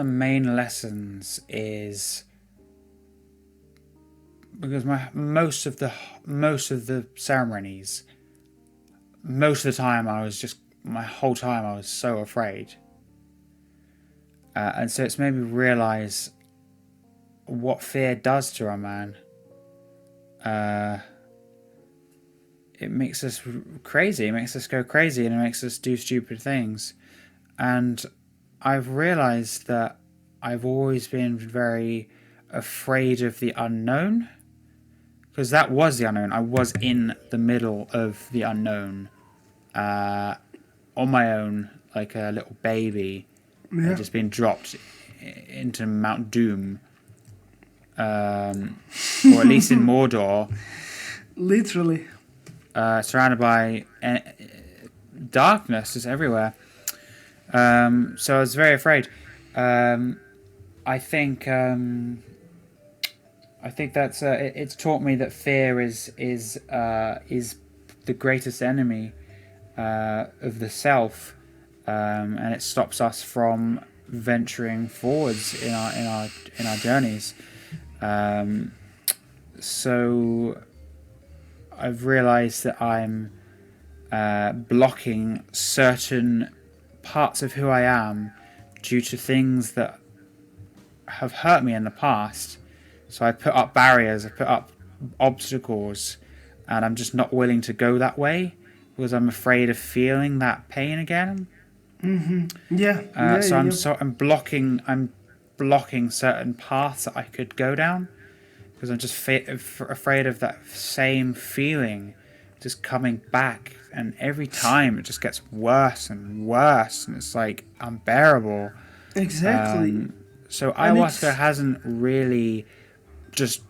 main lessons is, because most of the ceremonies, most of the time my whole time I was so afraid, and so it's made me realize what fear does to a man. It makes us crazy. It makes us go crazy, and it makes us do stupid things. And I've realized that I've always been very afraid of the unknown, because that was the unknown. I was in the middle of the unknown, on my own, like a little baby, had just been dropped into Mount Doom, or at least in Mordor, literally, surrounded by darkness is everywhere. So I was very afraid. I think that's it's taught me that fear is the greatest enemy of the self, and it stops us from venturing forwards in our journeys. So I've realized that I'm blocking certain parts of who I am due to things that have hurt me in the past. So I put up barriers, I put up obstacles, and I'm just not willing to go that way because I'm afraid of feeling that pain again. I'm blocking certain paths that I could go down because I'm just afraid of that same feeling just coming back, and every time it just gets worse and worse, and it's like unbearable. Exactly. So ayahuasca hasn't really just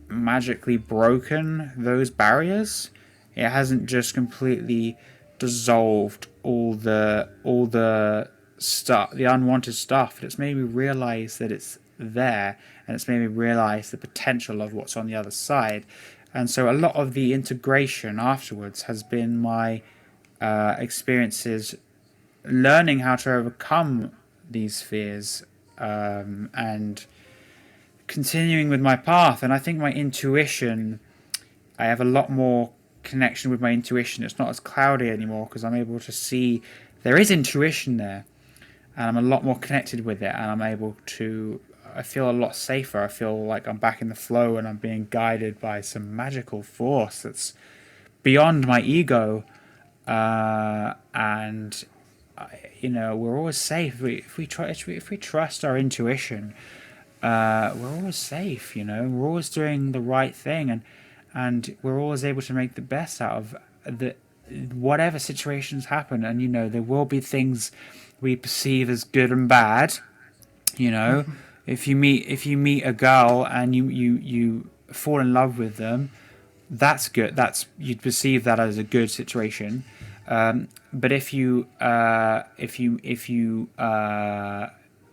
magically broken those barriers. It hasn't just completely dissolved all the stuff, the unwanted stuff. It's made me realize that it's there, and it's made me realize the potential of what's on the other side. And so a lot of the integration afterwards has been my experiences learning how to overcome these fears, and continuing with my path. And I think my intuition, I have a lot more connection with my intuition. It's not as cloudy anymore because I'm able to see there is intuition there, and I'm a lot more connected with it, and I'm able to, I feel a lot safer. I feel like I'm back in the flow, and I'm being guided by some magical force that's beyond my ego. And we're always safe if we trust our intuition. We're always safe. We're always doing the right thing, and we're always able to make the best out of whatever situations happen. And there will be things we perceive as good and bad. If you meet a girl and you fall in love with them, that's good. You'd perceive that as a good situation. But if you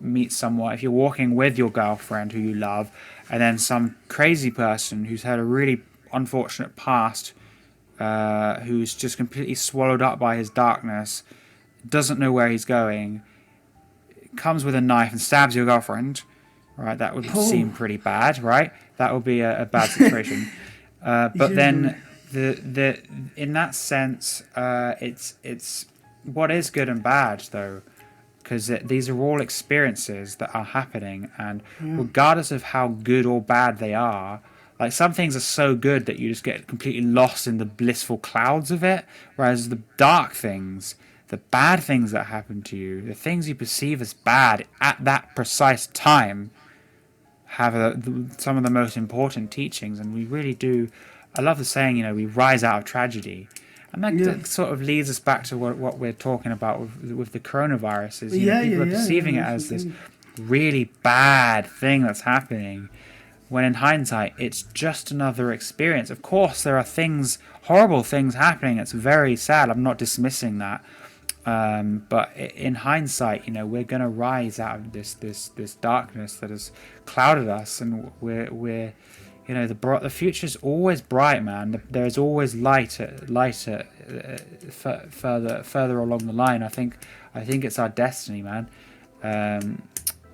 meet someone, if you're walking with your girlfriend who you love, and then some crazy person who's had a really unfortunate past, who's just completely swallowed up by his darkness, doesn't know where he's going, comes with a knife and stabs your girlfriend, right? That would seem pretty bad, right? That would be a bad situation. But then in that sense, it's what is good and bad though, because these are all experiences that are happening, and regardless of how good or bad they are, like some things are so good that you just get completely lost in the blissful clouds of it, whereas the dark things, the bad things that happen to you, the things you perceive as bad at that precise time, have some of the most important teachings. And we really do, I love the saying, we rise out of tragedy. And that sort of leads us back to what we're talking about with the coronavirus. Is, people are perceiving it as this really bad thing that's happening, when in hindsight, it's just another experience. Of course, there are horrible things happening. It's very sad. I'm not dismissing that. But in hindsight, we're going to rise out of this darkness that has clouded us, and we're the future's always bright, man. There's always light further along the line. I think it's our destiny, man.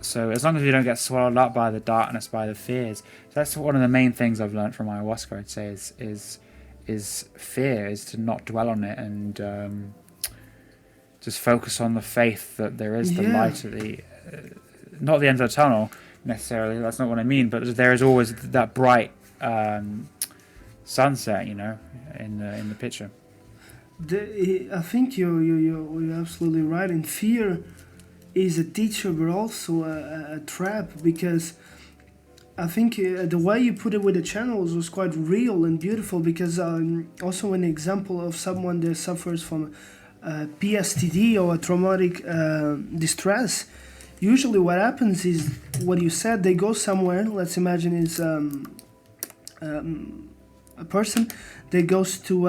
So as long as we don't get swallowed up by the darkness, by the fears, that's one of the main things I've learned from ayahuasca. I'd say is fear, is to not dwell on it, and just focus on the faith that there is the light at the not the end of the tunnel necessarily. That's not what I mean, but there is always that bright sunset, in the picture. I think you're absolutely right. And fear is a teacher, but also a trap, because I think the way you put it with the channels was quite real and beautiful, because also an example of someone that suffers from PSTD or a traumatic distress. Usually what happens is what you said, they go somewhere, let's imagine it's a person that goes to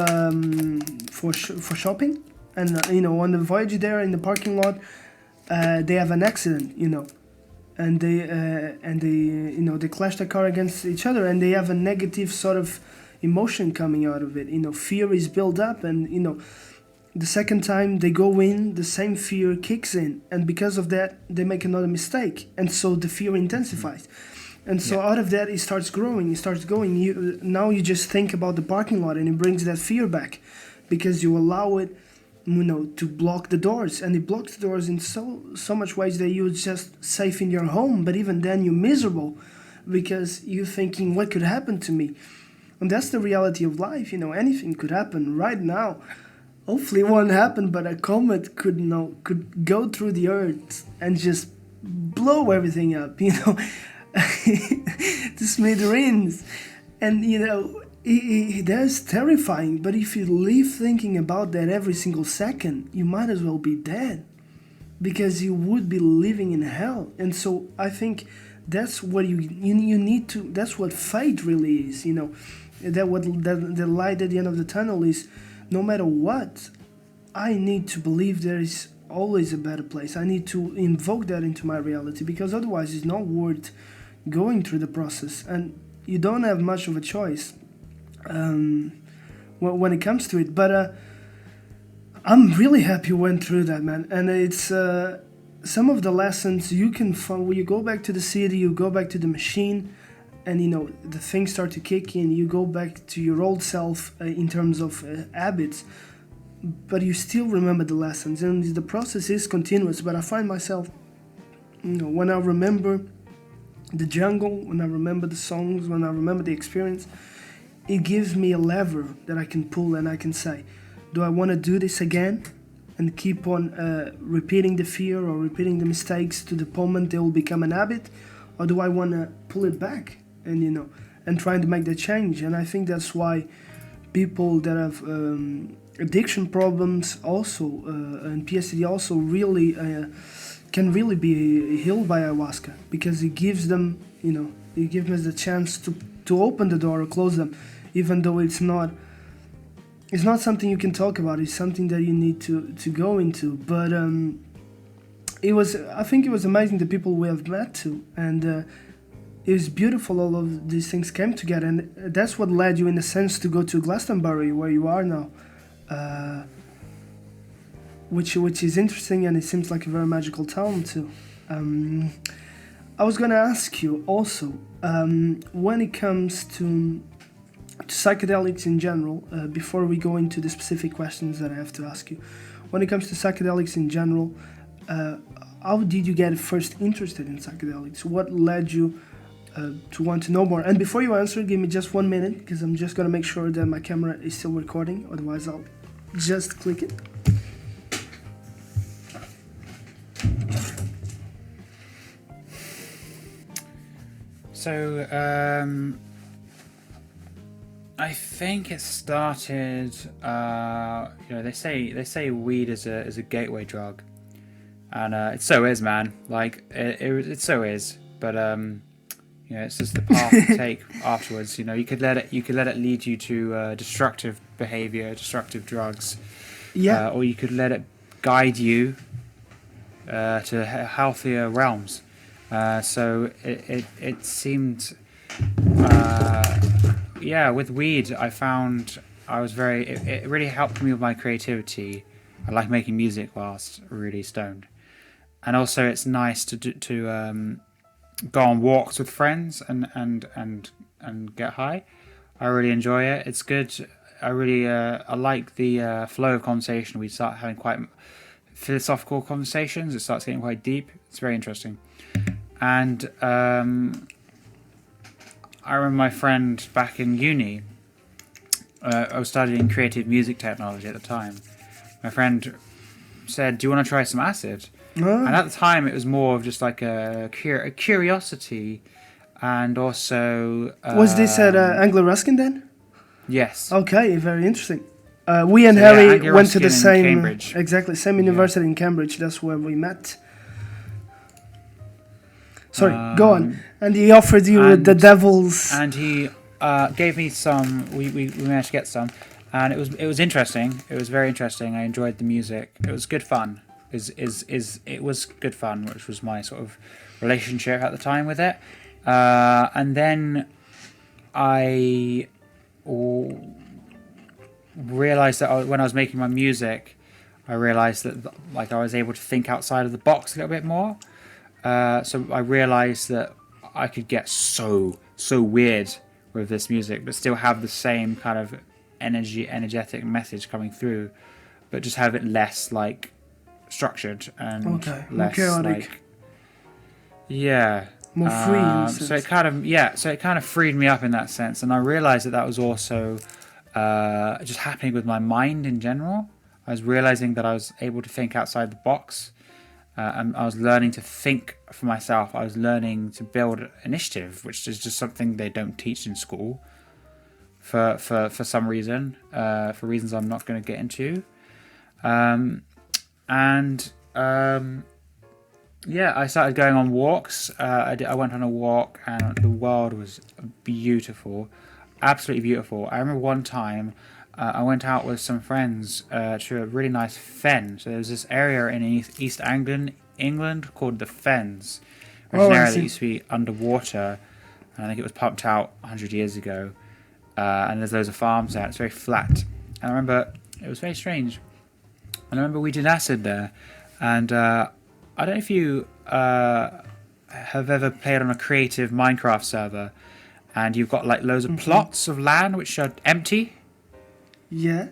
for shopping, and on the voyage there in the parking lot, they have an accident, and they clash the car against each other, and they have a negative sort of emotion coming out of it. Fear is built up, and the second time they go in, the same fear kicks in, and because of that they make another mistake, and so the fear intensifies. And so out of that, it starts growing, it starts going. Now you just think about the parking lot, and it brings that fear back, because you allow it, to block the doors, and it blocks the doors in so much ways that you're just safe in your home, but even then you're miserable, because you're thinking, what could happen to me? And that's the reality of life. Anything could happen right now. Hopefully it won't happen, but a comet could go through the earth and just blow everything up, to smithereens. And that's terrifying. But if you live thinking about that every single second, you might as well be dead, because you would be living in hell. And so I think that's what you need to. That's what faith really is. That the light at the end of the tunnel is. No matter what, I need to believe there is always a better place. I need to invoke that into my reality, because otherwise it's not worth going through the process, and you don't have much of a choice when it comes to it. But I'm really happy you went through that, man. And it's some of the lessons you can find when you go back to the city, you go back to the machine, and the things start to kick in. You go back to your old self in terms of habits, but you still remember the lessons, and the process is continuous. But I find myself, when I remember the jungle, when I remember the songs, when I remember the experience, it gives me a lever that I can pull, and I can say, do I want to do this again and keep on repeating the fear or repeating the mistakes to the moment they will become an habit, or do I want to pull it back and and trying to make that change? And I think that's why people that have addiction problems also and PTSD also really can really be healed by ayahuasca, because it gives them it gives them the chance to open the door or close them, even though it's not something you can talk about. It's something that you need to go into. But I think it was amazing, the people we have met to, and it was beautiful. All of these things came together, and that's what led you, in a sense, to go to Glastonbury, where you are now, which is interesting, and it seems like a very magical town too. I was gonna ask you also, when it comes to psychedelics in general, before we go into the specific questions that I have to ask you, when it comes to psychedelics in general, how did you get first interested in psychedelics? What led you to want to know more? And before you answer, give me just 1 minute, because I'm just going to make sure that my camera is still recording. Otherwise, I'll just click it. So, I think it started. They say weed is a gateway drug, and it so is, man. Like it so is. But it's just the path to take afterwards. You could let it lead you to destructive behavior, destructive drugs. Yeah. Or you could let it guide you to healthier realms. So it seemed. With weed, I found it really helped me with my creativity. I like making music whilst really stoned, and also it's nice to go on walks with friends and get high. I really enjoy it. It's good. I like the flow of conversation. We start having quite philosophical conversations. It starts getting quite deep. It's very interesting, and I remember my friend back in uni. I was studying creative music technology at the time. My friend said, "Do you want to try some acid?" Oh. And at the time, it was more of just like a curiosity, and also. Was this at Anglo-Ruskin then? Yes. Okay, very interesting. We and Harry went to the same Cambridge. Exactly, same university in Cambridge. That's where we met. Sorry, go on. And he offered you the devil's. And he gave me some. We managed to get some, and it was interesting. It was very interesting. I enjoyed the music. It was good fun. It was good fun, which was my sort of relationship at the time with it. And then I realized that when I was making my music, I realized that I was able to think outside of the box a little bit more. So I realized that I could get so weird with this music, but still have the same kind of energetic message coming through, but just have it less structured and less chaotic. More free. So it kind of freed me up in that sense, and I realized that was also just happening with my mind in general. I was realizing that I was able to think outside the box. And I was learning to think for myself. I was learning to build initiative, which is just something they don't teach in school. for some reason, for reasons I'm not going to get into. Yeah, I started going on walks. I went on a walk, and the world was beautiful, absolutely beautiful. I remember one time I went out with some friends to a really nice fen. So there was this area in East England called the Fens, which is an area that used to be underwater, and I think it was pumped out 100 years ago. And there's loads of farms there. It's very flat. And I remember it was very strange. And I remember we did acid there, and I don't know if you have ever played on a creative Minecraft server, and you've got like loads of plots of land which are empty. Yeah.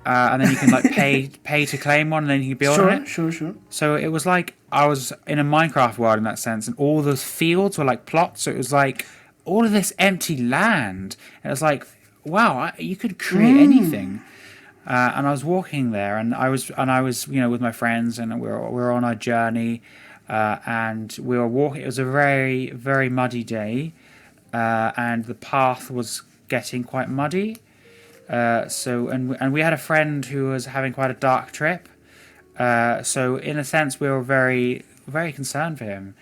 And then you can like pay to claim one, and then you can build on it. Sure. So it was like I was in a Minecraft world in that sense, and all those fields were like plots. So it was like all of this empty land, and it was like, wow, you could create anything. And I was walking there, and I was with my friends, and we were on our journey, and we were walking. It was a very, very muddy day, and the path was getting quite muddy. And we had a friend who was having quite a dark trip. So in a sense, we were very, very concerned for him,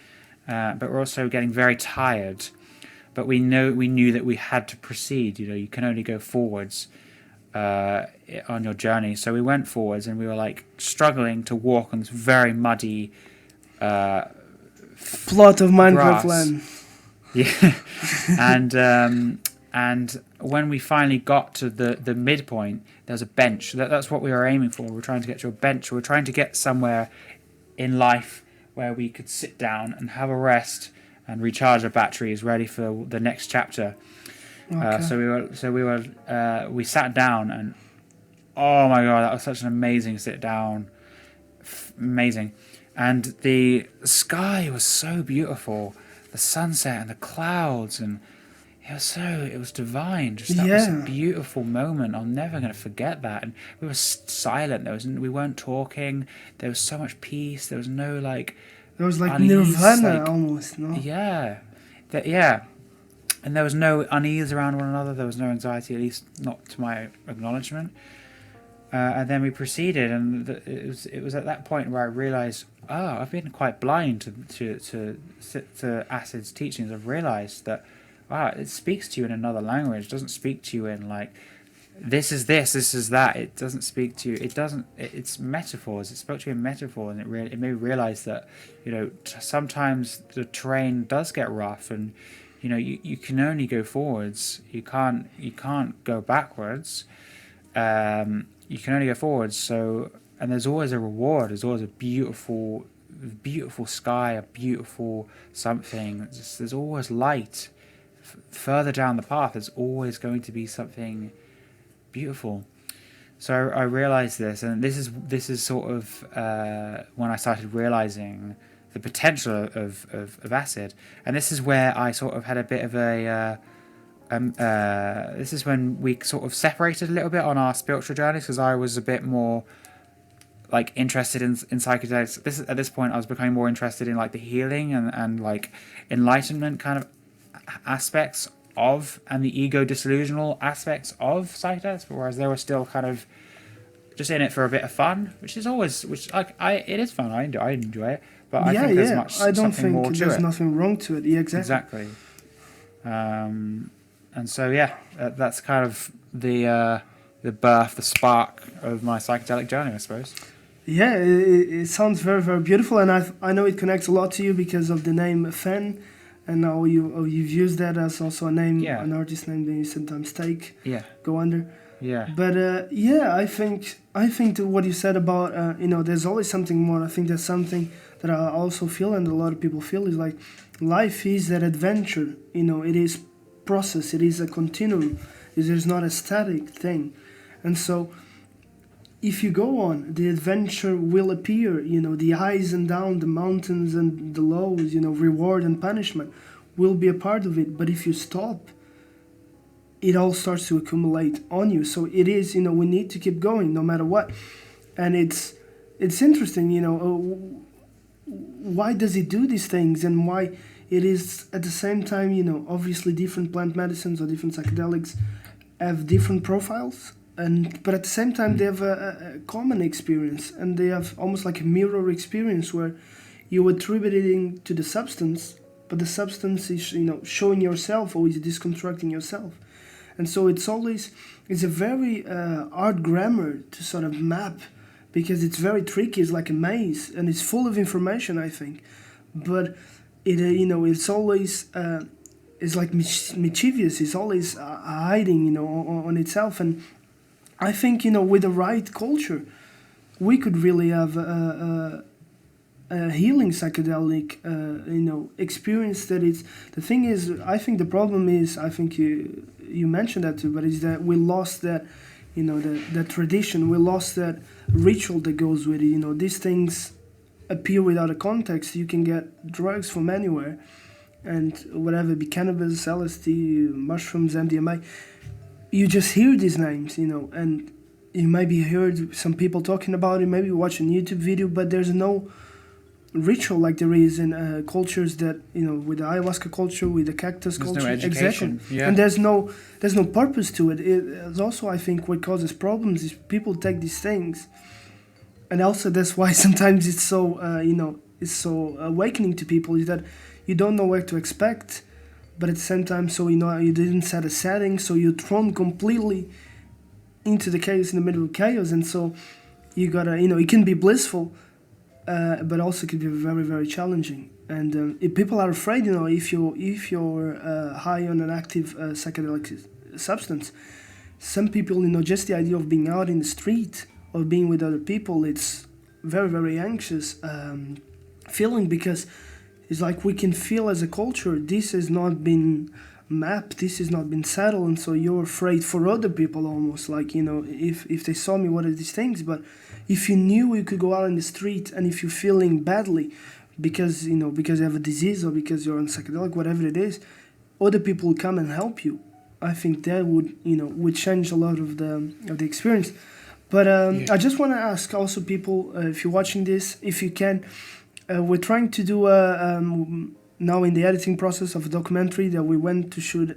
but we're also getting very tired. But we knew that we had to proceed. You can only go forwards on your journey. So we went forwards, and we were like struggling to walk on this very muddy plot of Minecraft grass. land. Yeah, and when we finally got to the midpoint, there was a bench. That's what we were aiming for. We were trying to get to a bench. We were trying to get somewhere in life where we could sit down and have a rest and recharge our batteries, ready for the next chapter. Okay. We sat down, and oh my god, that was such an amazing sit down, amazing, and the sky was so beautiful, the sunset and the clouds, and it was divine. Just that was a beautiful moment. I'm never going to forget that. And we were silent. We weren't talking. There was so much peace. There was no like. There was like unease, nirvana almost. No. Yeah, and there was no unease around one another. There was no anxiety, at least not to my acknowledgement. And then we proceeded, and it was at that point where I realised, I've been quite blind to Acid's teachings. I've realised that, it speaks to you in another language. It doesn't speak to you in like, this is this is that. It doesn't speak to you. It's metaphors. It spoke to you in metaphor, and it made me realise that, sometimes the terrain does get rough, and you can only go forwards. You can't go backwards. You can only go forwards. So, and there's always a reward. There's always a beautiful sky, a beautiful something. There's always light. Further down the path, there's always going to be something beautiful. So I realized this, and this is sort of when I started realizing the potential of acid, and this is where I sort of had a bit of a this is when we sort of separated a little bit on our spiritual journeys, because I was a bit more like interested in psychedelics. At this point I was becoming more interested in like the healing and like enlightenment kind of aspects of, and the ego disillusional aspects of psychedelics, whereas they were still kind of just in it for a bit of fun, it is fun. I enjoy it, but I think there's much. I don't think more to there's it. nothing wrong to it. Yeah, exactly. And so that's kind of the birth, the spark of my psychedelic journey, I suppose. Yeah, it sounds very, very beautiful, and I know it connects a lot to you because of the name Fen. And now you've used that as also a name, an artist name that you sometimes go under. Yeah. But I think that what you said about there's always something more. I think there's something that I also feel, and a lot of people feel, is like life is that adventure. It is process. It is a continuum. It is not a static thing, and so. If you go on, the adventure will appear, the highs and downs, the mountains and the lows, reward and punishment will be a part of it. But if you stop, it all starts to accumulate on you. So it is, we need to keep going no matter what. And it's interesting, why does it do these things, and why it is at the same time, obviously different plant medicines or different psychedelics have different profiles, but at the same time they have a common experience, and they have almost like a mirror experience where you're attributing to the substance, but the substance is showing yourself or is deconstructing yourself. And so it's a very hard grammar to sort of map, because it's very tricky. It's like a maze, and it's full of information, I think. But it's always it's like mischievous. It's always hiding, on itself. And I think with the right culture, we could really have a healing psychedelic experience. That it's the thing is, I think the problem is, I think you mentioned that too, but is that we lost that that tradition. We lost that ritual that goes with it. These things appear without a context. You can get drugs from anywhere, and whatever, be cannabis, LSD, mushrooms, MDMA. You just hear these names, and you maybe heard some people talking about it, maybe watch a YouTube video, but there's no ritual like there is in cultures that with the ayahuasca culture, with the cactus there's culture. no education. Exactly. Yeah. And there's no purpose to it. It's also, I think, what causes problems is people take these things, and also that's why sometimes it's so it's so awakening to people, is that you don't know what to expect, but at the same time, so you didn't set a setting, so you're thrown completely into the chaos, in the middle of chaos. And so you gotta it can be blissful, but also can be very, very challenging. And if people are afraid, if you're high on an active psychedelic substance, some people, just the idea of being out in the street or being with other people, it's very, very anxious feeling, because it's like we can feel as a culture this has not been mapped, this has not been settled, and so you're afraid for other people, almost like if they saw me, what are these things? But if you knew you could go out in the street, and if you're feeling badly because you have a disease or because you're on psychedelic, whatever it is, other people will come and help you. I think that would change a lot of the experience. But I just want to ask also people, if you're watching this, if you can, we're trying to do now in the editing process of a documentary that we went to shoot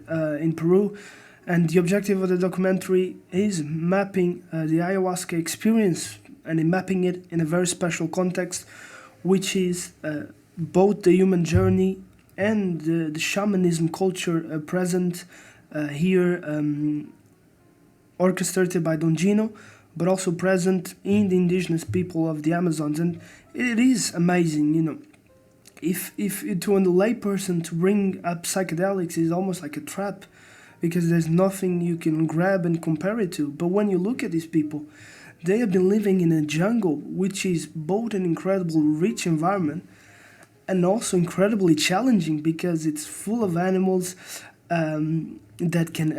in Peru. And the objective of the documentary is mapping the ayahuasca experience, and in mapping it in a very special context, which is both the human journey and the shamanism culture present here, orchestrated by Don Gino, but also present in the indigenous people of the Amazons. And it is amazing, if to a layperson to bring up psychedelics is almost like a trap, because there's nothing you can grab and compare it to. But when you look at these people, they have been living in a jungle, which is both an incredible rich environment and also incredibly challenging, because it's full of animals that can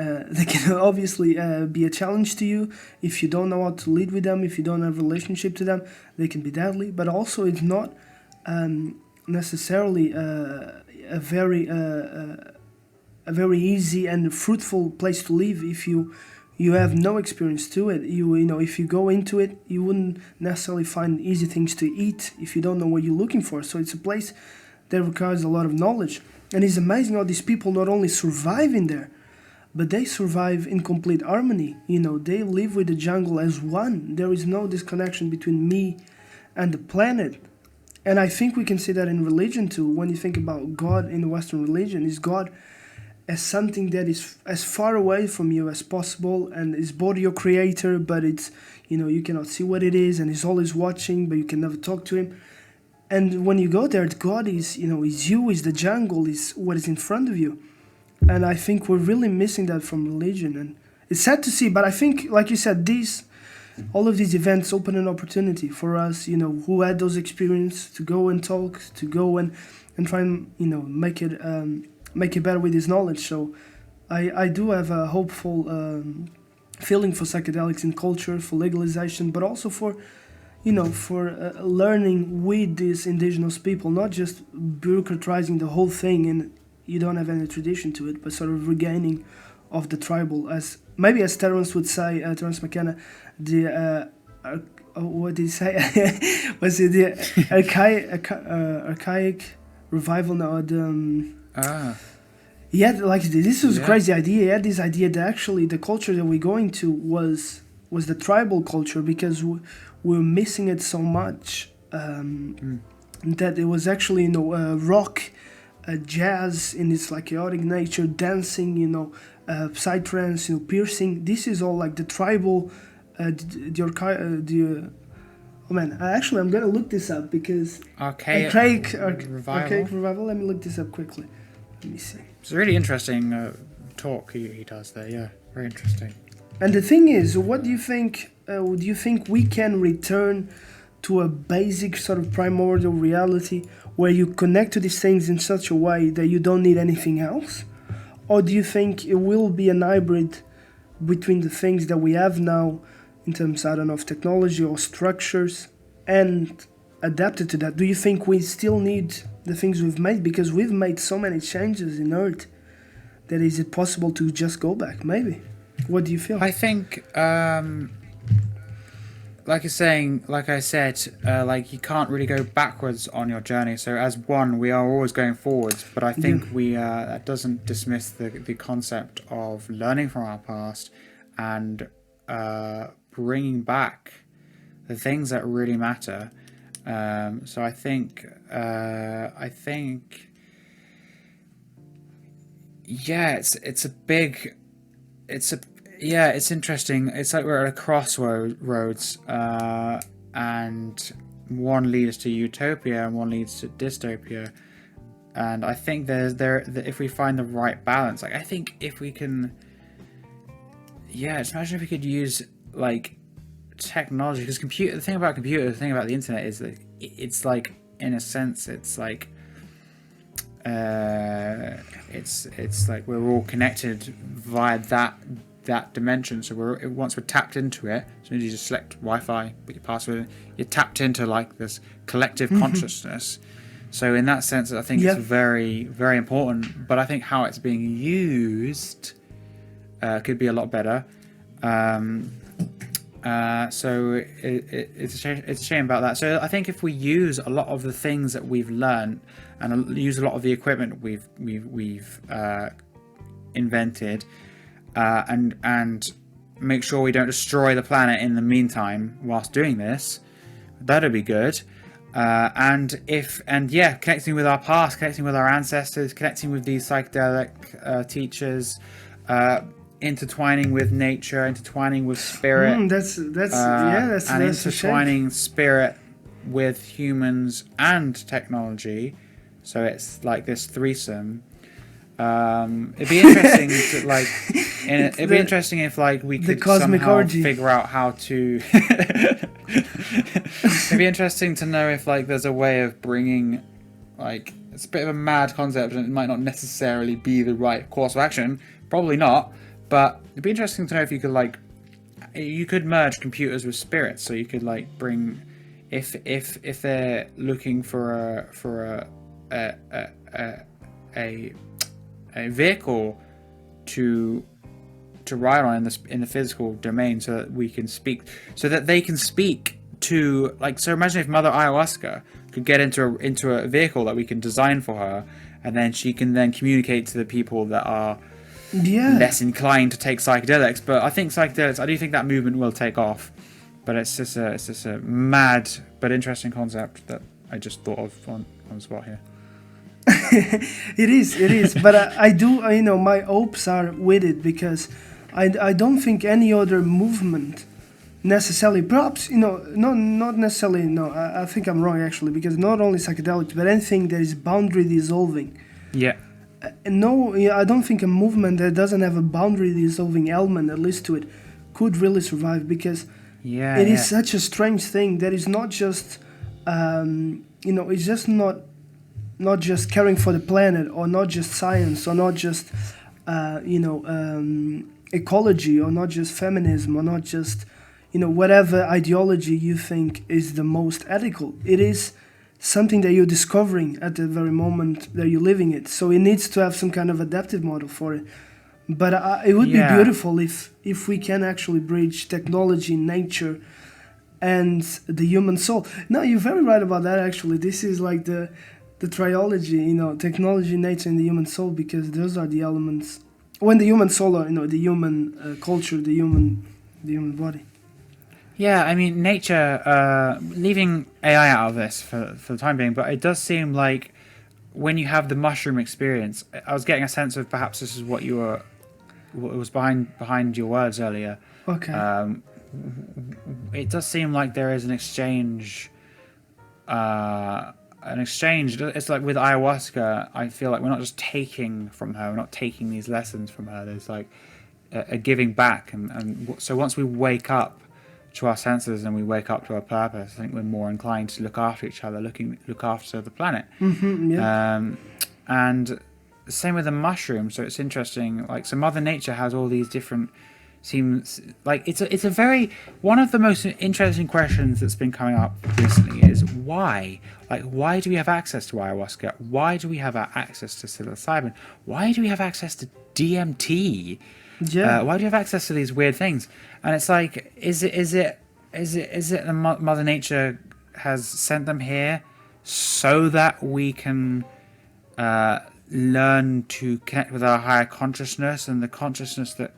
obviously be a challenge to you if you don't know how to lead with them, if you don't have a relationship to them. They can be deadly, but also it's not necessarily a very easy and fruitful place to live if you have no experience to it. If you go into it, you wouldn't necessarily find easy things to eat if you don't know what you're looking for. So it's a place that requires a lot of knowledge. And it's amazing how these people not only survive in there, but they survive in complete harmony. They live with the jungle as one. There is no disconnection between me and the planet. And I think we can see that in religion too. When you think about God in the Western religion, is God as something that is as far away from you as possible, and is both your creator, but it's, you cannot see what it is, and he's always watching, but you can never talk to him. And when you go there, God is, is you, is the jungle, is what is in front of you. And I think we're really missing that from religion. And it's sad to see, but I think, like you said, all of these events open an opportunity for us, who had those experiences, to go and talk, to go and try and, make it better with this knowledge. So I do have a hopeful feeling for psychedelics in culture, for legalization, but also for learning with these indigenous people, not just bureaucratizing the whole thing and you don't have any tradition to it, but sort of regaining of the tribal, as maybe as Terence would say, Terence McKenna, the what did he say? Was it the archaic revival? Now Yeah, like this was a Yeah. crazy idea. Yeah, this idea that actually the culture that we're going to was the tribal culture because we're missing it so much that it was actually rock, jazz in its like chaotic nature, dancing, psytrance, piercing. This is all like the tribal, oh man, actually I'm gonna look this up because Archaic Revival. revival. Archaic revival. Let me look this up quickly. Let me see. It's a really interesting talk he does there. Yeah, very interesting. And the thing is, what do you think? Do you think we can return to a basic sort of primordial reality where you connect to these things in such a way that you don't need anything else? Or do you think it will be an hybrid between the things that we have now in terms, I don't know, of technology or structures and adapted to that? Do you think we still need the things we've made? Because we've made so many changes in Earth that is it possible to just go back? Maybe. What do you feel? I think, like I said, you can't really go backwards on your journey. So as one, we are always going forwards. But I think that doesn't dismiss the concept of learning from our past and bringing back the things that really matter. So I think, yeah, it's interesting. It's like we're at a crossroads, and one leads to utopia and one leads to dystopia. And I think if we find the right balance, like I think if we can, just imagine if we could use like technology, because the thing about the internet is that it's like, in a sense, it's like we're all connected via that dimension. So once we're tapped into it, as soon as you just select Wi-Fi, put your password in, you're tapped into like this collective consciousness. So in that sense, I think it's very, very important. But I think how it's being used could be a lot better. So it's a shame about that. So I think if we use a lot of the things that we've learned and use a lot of the equipment we've invented, and make sure we don't destroy the planet in the meantime whilst doing this, that'd be good. Connecting with our past, connecting with our ancestors, connecting with these psychedelic teachers, intertwining with nature, intertwining with spirit. That's intertwining spirit with humans and technology. So it's like this threesome. It'd be interesting to like. It'd be interesting if like we could somehow orgy. Figure out how to. It'd be interesting to know if like there's a way of bringing, like, it's a bit of a mad concept and it might not necessarily be the right course of action. Probably not. But it'd be interesting to know if you could merge computers with spirits. So you could like bring, if they're looking for a vehicle to ride on in the physical domain, so that we can speak, so that they can speak to, like, so imagine if Mother Ayahuasca could get into a vehicle that we can design for her, and then she can then communicate to the people that are less inclined to take psychedelics. But I think I do think that movement will take off. But it's just a mad but interesting concept that I just thought of on the spot here. It is. But I do, my hopes are with it, because I don't think any other movement necessarily, perhaps, not necessarily, no, I think I'm wrong actually, because not only psychedelics, but anything that is boundary dissolving. Yeah. No, I don't think a movement that doesn't have a boundary dissolving element, at least to it, could really survive, because it is such a strange thing that is not just, it's just not just caring for the planet, or not just science, or not just, ecology, or not just feminism, or not just, whatever ideology you think is the most ethical. It is something that you're discovering at the very moment that you're living it. So it needs to have some kind of adaptive model for it. But it would be beautiful if we can actually bridge technology, nature, and the human soul. No, you're very right about that, actually. This is like the triology, technology, nature, and the human soul, because those are the elements. When the human soul, are, the human culture, the human body. Yeah, I mean, nature, leaving AI out of this for the time being, but it does seem like when you have the mushroom experience, I was getting a sense of perhaps this is what was behind your words earlier. Okay. It does seem like there is an exchange. It's like with ayahuasca, I feel like we're not just taking from her, we're not taking these lessons from her. There's like a giving back, and so once we wake up to our senses and we wake up to our purpose, I think we're more inclined to look after each other, look after the planet. Yeah. And same with the mushroom. So it's interesting. Like, so Mother Nature has all these different. Seems like it's a very one of the most interesting questions that's been coming up recently is why? Like, why do we have access to ayahuasca? Why do we have access to psilocybin? Why do we have access to DMT? Yeah. Why do we have access to these weird things? And it's like, is it that Mother Nature has sent them here so that we can learn to connect with our higher consciousness and the consciousness that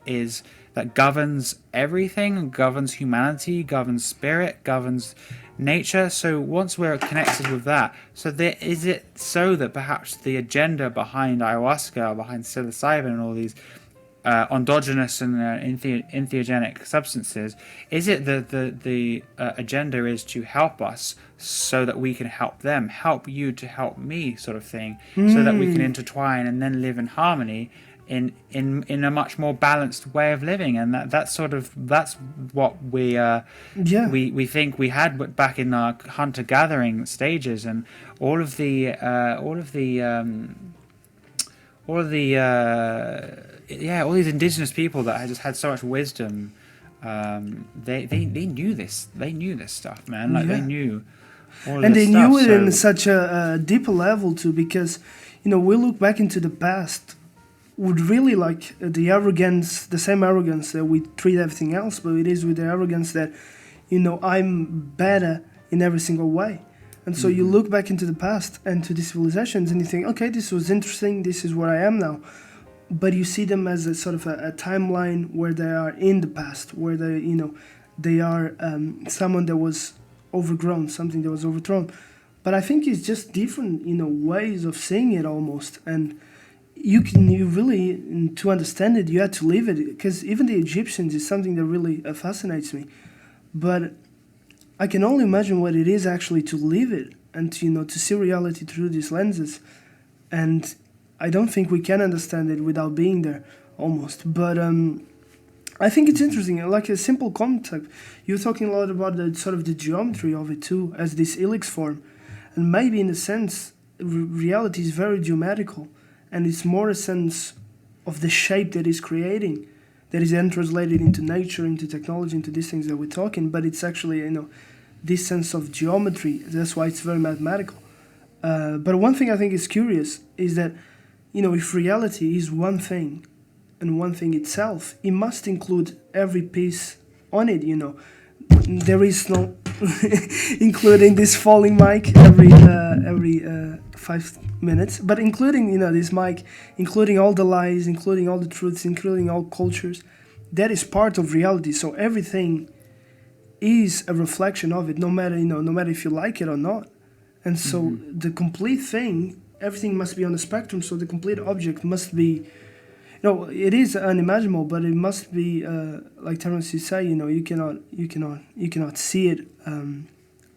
governs everything, governs humanity, governs spirit, governs nature. So once we're connected with that, is it so that perhaps the agenda behind ayahuasca, behind psilocybin and all these endogenous and entheogenic substances, is it the agenda is to help us so that we can help them, help you to help me, sort of thing, so that we can intertwine and then live in harmony in a much more balanced way of living? And that's what we think we had back in our hunter gathering stages, and all of these indigenous people that just had so much wisdom, they knew this stuff, man. Like, they knew all of and this they stuff, knew it so in such a deeper level too, because we look back into the past would really like the arrogance, the same arrogance that we treat everything else, but it is with the arrogance that I'm better in every single way. And so you look back into the past and to the civilizations and you think, okay, this was interesting, this is where I am now. But you see them as a sort of a timeline where they are in the past, where they are someone that was overgrown, something that was overthrown. But I think it's just different, ways of seeing it almost. And you really, to understand it, you had to live it. Because even the Egyptians is something that really fascinates me. But I can only imagine what it is actually to live it and to see reality through these lenses. And I don't think we can understand it without being there, almost. But I think it's interesting, like a simple concept. You're talking a lot about the sort of the geometry of it too, as this helix form. And maybe in a sense, reality is very geometrical, and it's more a sense of the shape that is creating, that is then translated into nature, into technology, into these things that we're talking. But it's actually, this sense of geometry. That's why it's very mathematical. But one thing I think is curious is that, if reality is one thing and one thing itself, it must include every piece on it, There is no including this falling mic every 5 minutes, but including, this mic, including all the lies, including all the truths, including all cultures, that is part of reality. So everything is a reflection of it, no matter if you like it or not. And so the complete thing, everything must be on the spectrum. So the complete object must be, it is unimaginable, but it must be like Terence say, you cannot see it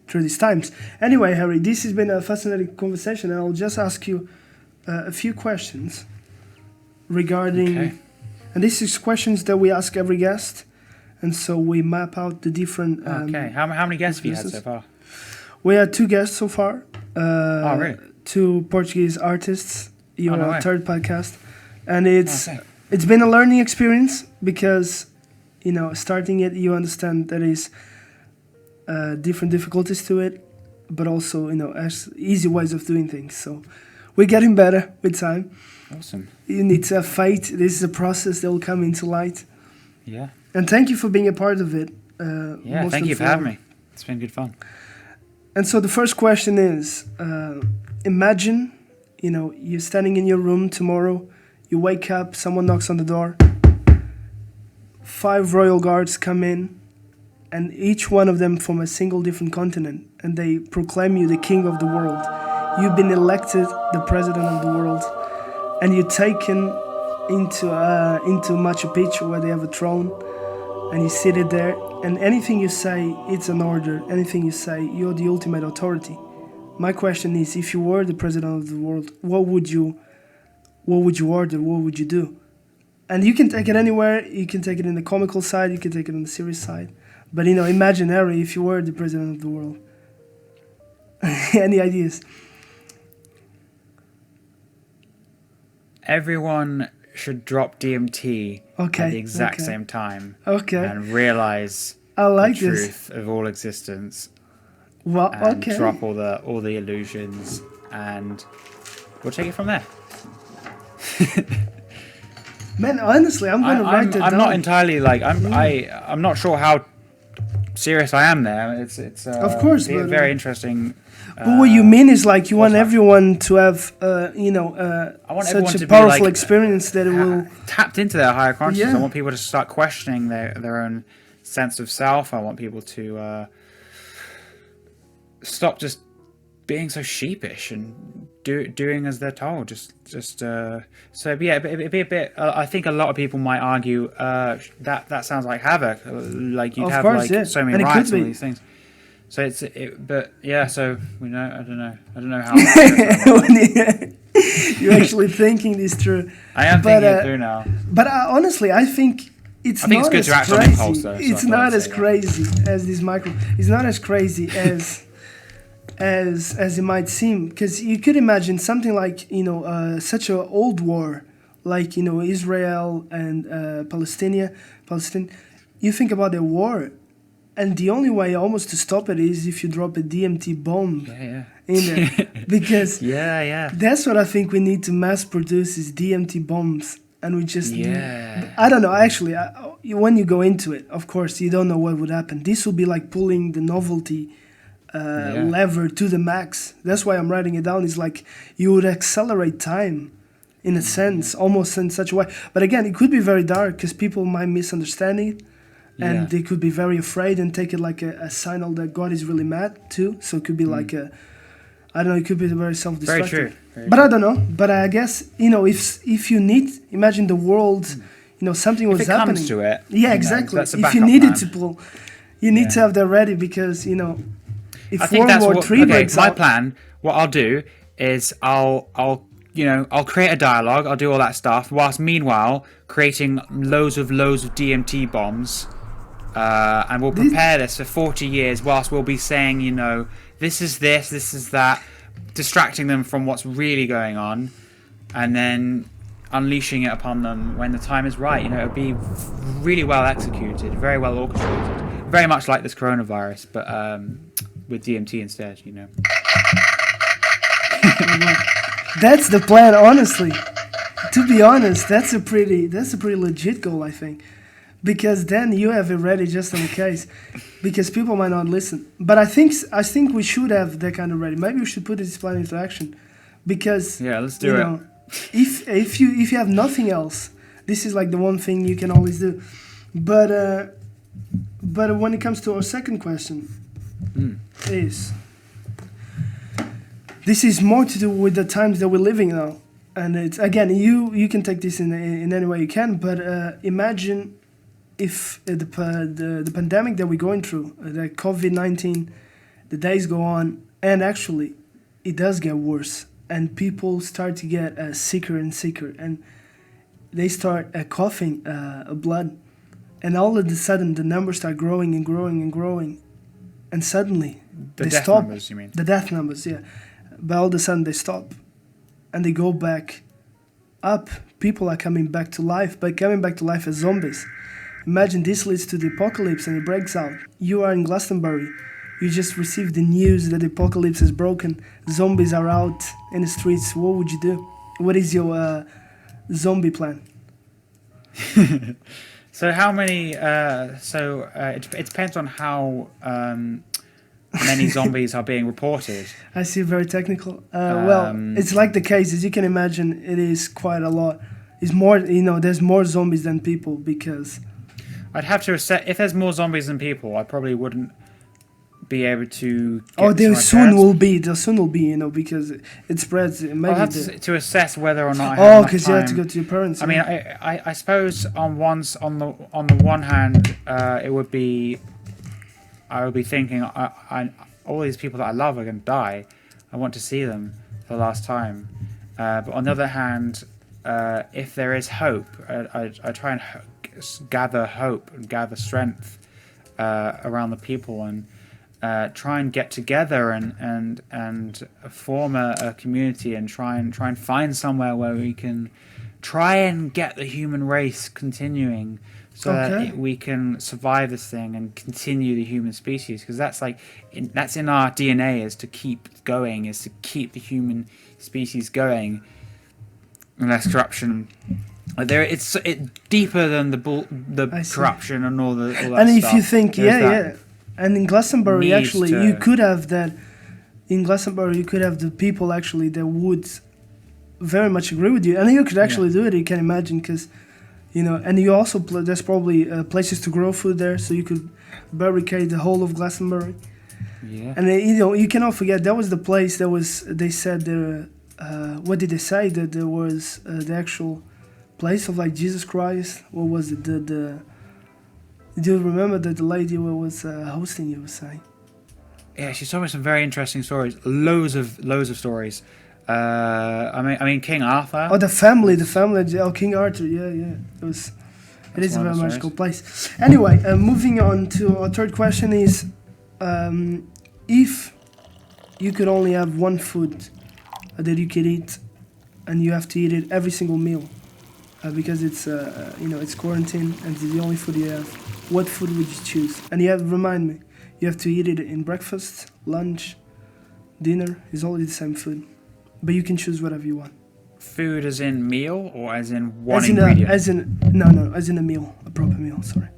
through these times. Anyway, Harry, this has been a fascinating conversation, and I'll just ask you a few questions regarding, and this is questions that we ask every guest, and so we map out the different. How many guests have you had so far? We had 2 guests so far. Really? 2 Portuguese artists. Your third podcast. And it's been a learning experience because, starting it, you understand there is different difficulties to it, but also, easy ways of doing things. So we're getting better with time. Awesome. You need to have faith. This is a process that will come into light. Yeah. And thank you for being a part of it. Thank you for having me. It's been good fun. And so the first question is, imagine, you're standing in your room tomorrow, you wake up, someone knocks on the door, 5 royal guards come in, and each one of them from a single different continent, and they proclaim you the king of the world. You've been elected the president of the world, and you're taken into Machu Picchu where they have a throne, and you sit it there, and anything you say, it's an order. Anything you say, you're the ultimate authority. My question is, if you were the president of the world, what would you order? What would you do? And you can take it anywhere. You can take it in the comical side. You can take it on the serious side. But imagine, Harry, if you were the president of the world. Any ideas? Everyone should drop DMT at the exact same time. Okay. And realize the truth of all existence. Well, and drop all the illusions, and we'll take it from there. Man, honestly, I'm gonna write that down. I'm not entirely I'm not sure how serious I am there. It's of course, but, very interesting. But what you mean is you want everyone to have I want such a powerful experience that it will tapped into their higher consciousness. Yeah. I want people to start questioning their own sense of self. I want people to stop just being so sheepish and doing as they're told. So yeah, it'd be a bit. I think a lot of people might argue that sounds like havoc. Like you'd have so many rights and all these things. So but yeah. So I don't know how. You're actually thinking this through. I am thinking it through now. But honestly, I think it's not as crazy. It's not as crazy as this micro. It's not as crazy as it might seem, because you could imagine something like such an old war, like Israel and Palestine. You think about the war, and the only way almost to stop it is if you drop a DMT bomb in there, because that's what I think we need to mass produce is DMT bombs, and we just I don't know actually. When you go into it, of course you don't know what would happen. This will be like pulling the novelty lever to the max. That's why I'm writing it down. It's like you would accelerate time in a sense, almost in such a way. But again, it could be very dark because people might misunderstand it, and they could be very afraid and take it like a signal that God is really mad too. So it could be like I don't know, it could be very self-destructive. Very true. But I don't know. But I guess, if you need, imagine the world, something was happening. If it comes to it. Yeah, exactly. If you needed to pull, you need to have that ready because, if I think World War III breaks my out, plan, what I'll do is I'll create a dialogue, I'll do all that stuff, whilst meanwhile creating loads of DMT bombs, and we'll prepare this for 40 years whilst we'll be saying, this is that, distracting them from what's really going on, and then unleashing it upon them when the time is right. It'll be really well executed, very well orchestrated, very much like this coronavirus, but with DMT instead, That's the plan, honestly. To be honest, that's a pretty legit goal, I think. Because then you have it ready just in case. Because people might not listen. But I think we should have that kind of ready. Maybe we should put this plan into action. Because let's do it. If you have nothing else, this is like the one thing you can always do. But when it comes to our second question, this is more to do with the times that we're living now, and it's again you can take this in any way you can. But imagine if the pandemic that we're going through, the COVID-19, the days go on, and actually it does get worse, and people start to get sicker and sicker, and they start coughing blood, and all of a sudden the numbers start growing and growing and growing. And suddenly, they stop. Numbers, you mean? The death numbers, yeah. But all of a sudden, they stop. And they go back up. People are coming back to life, but coming back to life as zombies. Imagine this leads to the apocalypse and it breaks out. You are in Glastonbury. You just received the news that the apocalypse has broken. Zombies are out in the streets. What would you do? What is your zombie plan? So how many? It depends on how many zombies are being reported. I see, very technical. Well, it's like the case, as you can imagine, it is quite a lot. It's more, there's more zombies than people because... I'd have to assess, if there's more zombies than people, I probably wouldn't be able to get Oh, there to my soon parents. will be, because it spreads. Maybe I'll have to assess whether or not I have oh, enough because you have to time. go to your parents. I mean, I suppose on the one hand, it would be, I would be thinking, all these people that I love are going to die. I want to see them for the last time. But on the other hand, if there is hope, I try and gather hope and gather strength around the people and try and get together and form a community and try and find somewhere where we can try and get the human race continuing so that we can survive this thing and continue the human species, because that's that's in our DNA, is to keep going, is to keep the human species going unless corruption. It's deeper than the corruption and all that. And if stuff. you think, and in Glastonbury, actually, you could have that. In Glastonbury, you could have the people actually that would very much agree with you, and you could actually do it. You can imagine, because and you also there's probably places to grow food there, so you could barricade the whole of Glastonbury. Yeah. And you cannot forget that was the place that was. They said there. What did they say? That there was the actual place of Jesus Christ. What was it? Do you remember that the lady who was hosting you was saying? Yeah, she told me some very interesting stories. Loads of stories. I mean, King Arthur. Oh, the family. Oh, King Arthur. Yeah. It is a very magical place. Anyway, moving on to our third question is, if you could only have one food that you could eat, and you have to eat it every single meal, because it's it's quarantine and it's the only food you have. What food would you choose? And remind me, you have to eat it in breakfast, lunch, dinner. It's all the same food, but you can choose whatever you want. Food as in meal or as in one as ingredient? As in a meal, a proper meal. Sorry.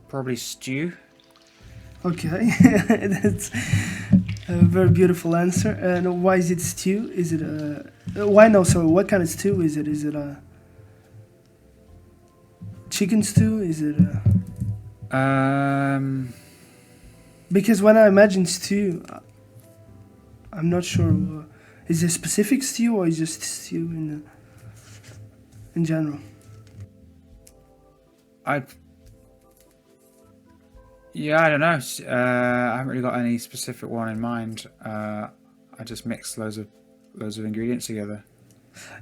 Probably stew. Okay, that's a very beautiful answer. And why is it stew? Is it why no? Sorry, what kind of stew is it? Is it a chicken stew? Is it because when I imagine stew, I'm not sure. Is it a specific stew or is it just stew in general? I don't know. I haven't really got any specific one in mind. I just mix loads of ingredients together.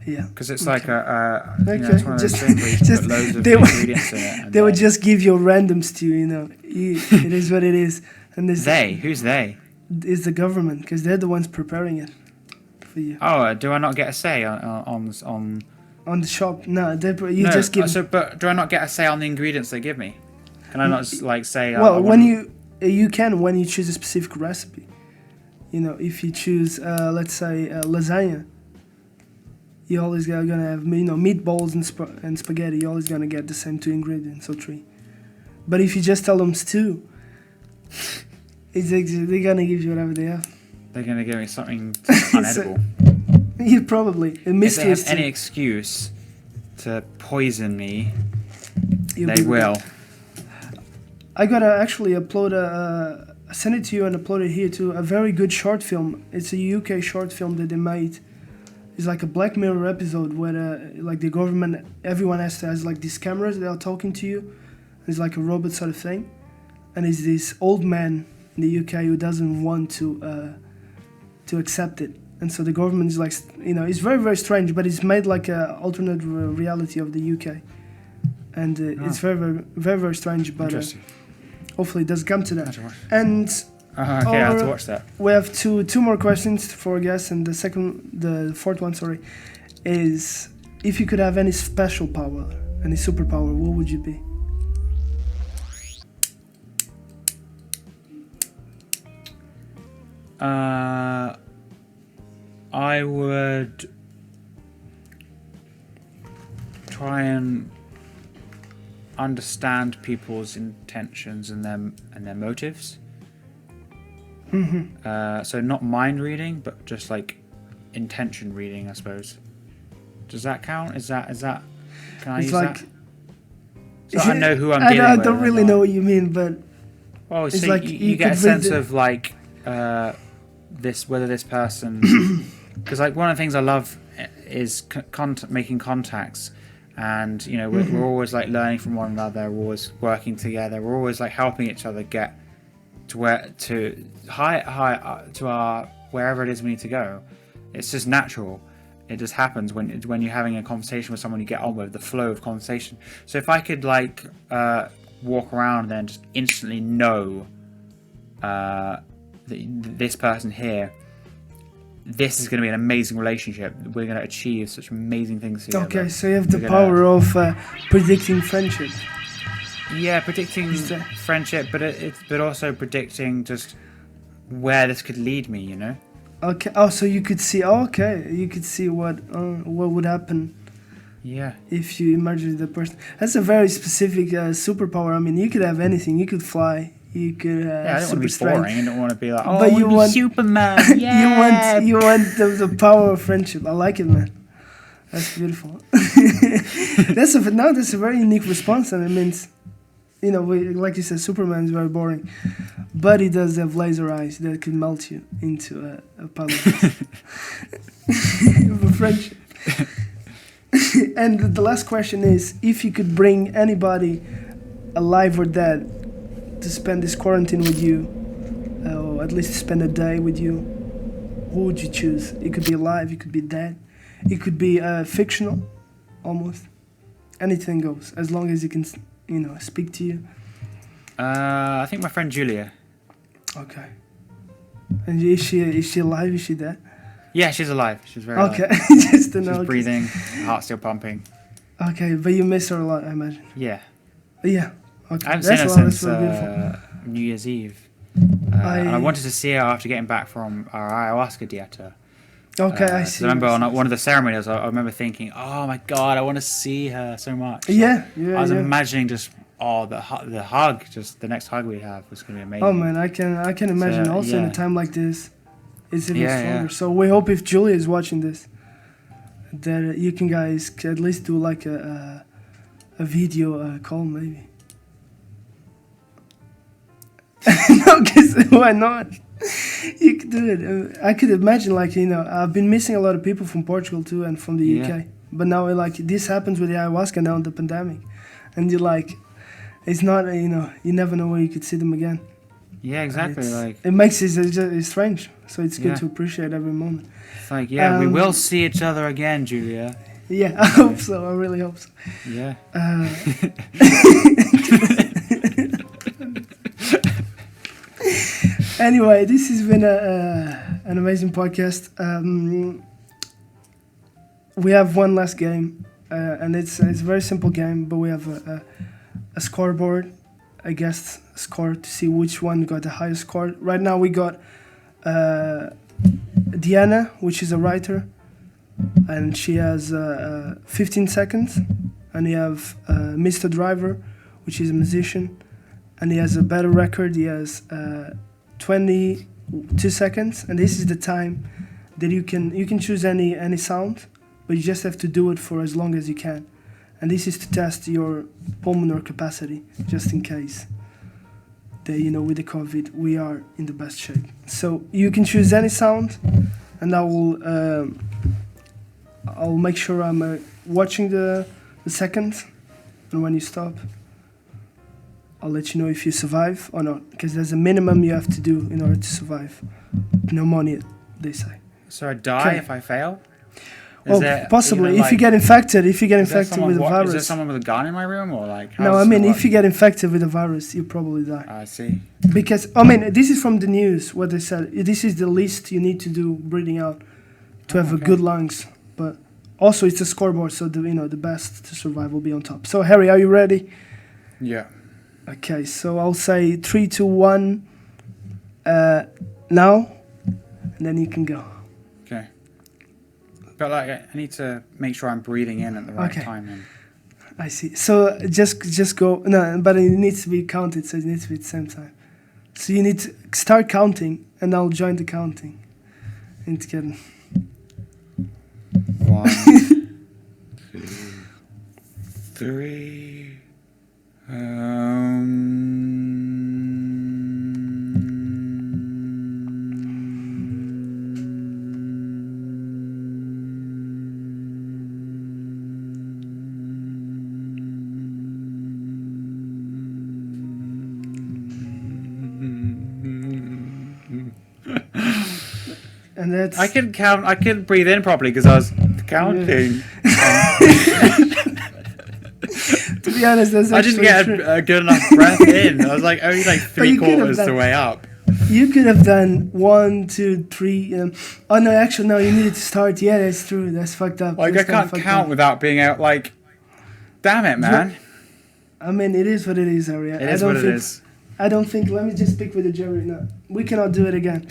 Yeah. Because it's like it's one of those just things where you can put loads of ingredients in it. And they would just give you a random stew, It is what it is. And who's they? It's the government, because they're the ones preparing it for you. Oh, do I not get a say on the shop? No, just give. But do I not get a say on the ingredients they give me? Can I not say? Well, when you can when you choose a specific recipe. If you choose, let's say, lasagna, you're always gonna have meatballs and spaghetti. You're always gonna get the same 2 ingredients or 3. But if you just tell them stew, they're gonna give you whatever they have. They're gonna give me something unedible. You probably a mystery. If they have any excuse to poison me, You'll they will. I gotta actually upload send it to you and upload it here too. A very good short film. It's a UK short film that they made. It's like a Black Mirror episode where the government, everyone has these cameras that are talking to you. It's like a robot sort of thing, and it's this old man in the UK who doesn't want to accept it, and so the government is it's very, very strange, but it's made like a alternate reality of the UK, and it's very, very, very, very strange. But hopefully it does come to that. And okay, I have to watch that. We have two more questions for our guests, and the fourth one, is if you could have any special power, any superpower, what would you be? I would try and understand people's intentions and their motives. So not mind reading, but just like intention reading, I suppose. Does that count? Is that? Can I use that? So I know who I'm dealing with. I don't really know what you mean, but well, it's so like you get a sense of like whether this person, because like one of the things I love is making contacts, and you know we're always like learning from one another, we're always working together, we're always like helping each other get to our wherever it is we need to go. It's just natural. It just happens when you're having a conversation with someone you get on with, the flow of conversation. So if I could like walk around and then just instantly know this person here, this is going to be an amazing relationship. We're going to achieve such amazing things together. Okay, so you have the power of predicting friendship. Yeah, predicting friendship, but also predicting just where this could lead me. You know. Okay. Oh, so you could see. Oh, okay, you could see what would happen. Yeah. If you imagine the person, that's a very specific superpower. I mean, you could have anything. You could fly. You could. I don't want to be boring. I don't want to be like, but you want Superman. Yeah. you want the power of friendship. I like it, man. That's beautiful. That's a very unique response, and it means, you know, like you said, Superman is very boring, but he does have laser eyes that could melt you into a pile of friendship. And the last question is, if you could bring anybody, alive or dead, to spend this quarantine with you, or at least spend a day with you, who would you choose? It could be alive, it could be dead, it could be fictional, almost. Anything goes, as long as you can, you know, speak to you. I think my friend Julia. Okay. And is she alive? Is she dead? Yeah, she's alive. She's very alive. Okay, just to know. She's breathing, heart still pumping. Okay, but you miss her a lot, I imagine. Yeah. Yeah. Okay. I haven't seen her since really New Year's Eve. And I wanted to see her after getting back from our ayahuasca dieta. Okay, I see. I remember on one of the ceremonies, I remember thinking, oh my God, I want to see her so much. Yeah, I was imagining just, the hug, just the next hug we'd have was going to be amazing. Oh man, I can imagine also in a time like this, it's even stronger. So we hope if Julia is watching this, that you can guys at least do like a video call maybe. No, because why not? You could do it. I could imagine, like, you know, I've been missing a lot of people from Portugal too and from the UK. But now, like, this happens with the ayahuasca now in the pandemic, and you're like, it's not, you know, you never know where you could see them again. Yeah, exactly. Like it makes it's strange. So it's good to appreciate every moment. It's like, we will see each other again, Julia. Yeah, I hope so. I really hope so. Yeah. Anyway, this has been an amazing podcast. We have one last game, and it's a very simple game, but we have a scoreboard, a guest score to see which one got the highest score. Right now we got Diana, which is a writer, and she has 15 seconds. And we have Mr. Driver, which is a musician, and he has a better record. He has 22 seconds, and this is the time that you can choose any sound, but you just have to do it for as long as you can. And this is to test your pulmonary capacity, just in case that, you know, with the COVID, we are in the best shape. So you can choose any sound, and I'll make sure I'm watching the seconds, and when you stop, I'll let you know if you survive or not, because there's a minimum you have to do in order to survive. Pneumonia, they say. So I die if I fail? Well, possibly. If you get infected, with the virus. Is there someone with a gun in my room, or like? No, I mean, if you get infected with the virus, you probably die. I see. Because I mean, this is from the news. What they said. This is the least you need to do breathing out to have a good lungs. But also, it's a scoreboard, so the best to survive will be on top. So Harry, are you ready? Yeah. Okay, so I'll say 3, 2, 1. Now, and then you can go. Okay. But like, I need to make sure I'm breathing in at the right time. I see. So just go. No, but it needs to be counted, so it needs to be at the same time. So you need to start counting, and I'll join the counting. And together. 1, 2, 3. And that's. I couldn't count. I couldn't breathe in properly because I was counting. To be honest, that's I didn't actually get a good enough breath in. I was like only like you could have 3/4 the done- way up. You could have done 1, 2, 3. Oh no, actually no. You needed to start. Yeah, that's true. That's fucked up. Like That's I kinda can't fucked count up. without being out. Like, damn it, man. I mean, it is what it is, Ari. It is what it is. I don't think. Let me just speak with the jury now. We cannot do it again.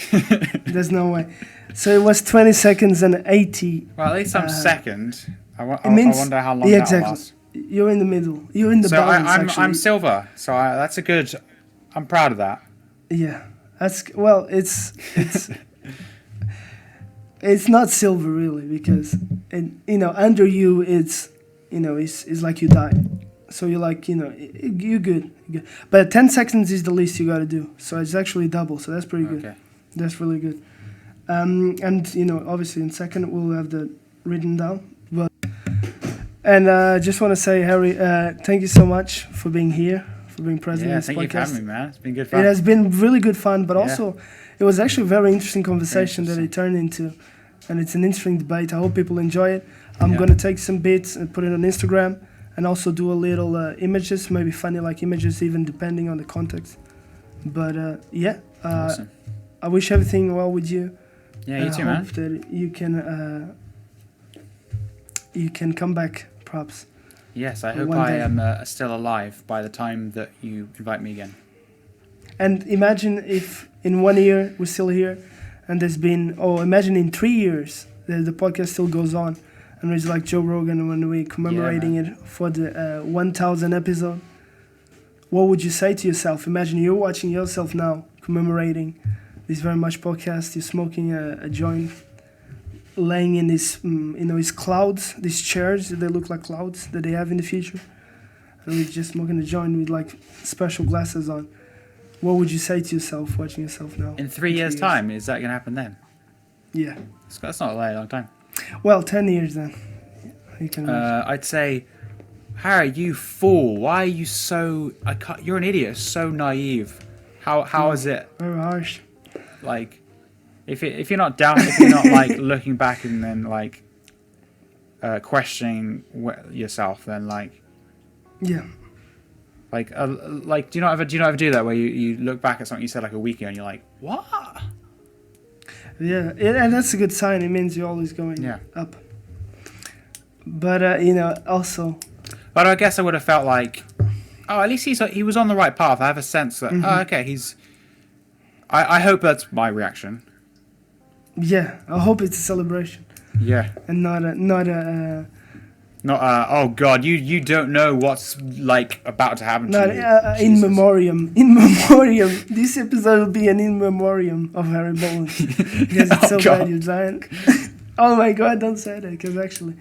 There's no way. So it was 20 seconds and 80. Well, at least I'm second. I It means, wonder how long yeah, that'll exactly. last. You're in the middle. You're in the So balance. I'm actually. silver. So that's a good. I'm proud of that. Yeah, that's well. It's it's not silver really because under you it's it's like you died. So you're like you're good. You're good. But 10 seconds is the least you got to do. So it's actually double. So that's pretty good. Okay. That's really good. And obviously in second we'll have the written down. And I just want to say, Harry, thank you so much for being here, for being present in Yeah, this thank you for podcast. having me, man. It's been good fun. It has been really good fun, but Yeah. also it was actually a very interesting conversation that Interesting. it turned into, and it's an interesting debate. I hope people enjoy it. I'm Yeah. going to take some bits and put it on Instagram, and also do a little images, maybe funny like images, even depending on the context. But Awesome. I wish everything well with you. Yeah, you too, I man. hope that you can come back, perhaps. Yes, I hope One I day. am still alive by the time that you invite me again. And imagine if in 1 year we're still here, and there's been, imagine in 3 years the podcast still goes on, and there's like Joe Rogan when we're commemorating it for the 1000 episode. What would you say to yourself? Imagine you're watching yourself now commemorating this very much podcast. You're smoking a joint, laying in this, these clouds, these chairs that they look like clouds that they have in the future, and we're just smoking a joint with like special glasses on. What would you say to yourself watching yourself now? In 3 years' time, is that going to happen then? Yeah. That's not a very long time. Well, 10 years then. You can I'd say, Harry, you fool! Why are you so? You're an idiot. So naive. How is it very harsh. like? If you're not down, if you're not like looking back and then like questioning yourself, then like Yeah. like do you not ever do that where you look back at something you said like a week ago and you're like, what? Yeah, and that's a good sign. It means you're always going up. But also. But I guess I would have felt like, at least he was on the right path. I have a sense that okay, he's. I hope that's my reaction. Yeah, I hope it's a celebration. Yeah. And not a. Oh God, you don't know what's like about to happen Not to you. in memoriam. In memoriam. This episode will be an in memoriam of Harry Boland. Because it's so bad you're dying. Oh my God, don't say that, because actually.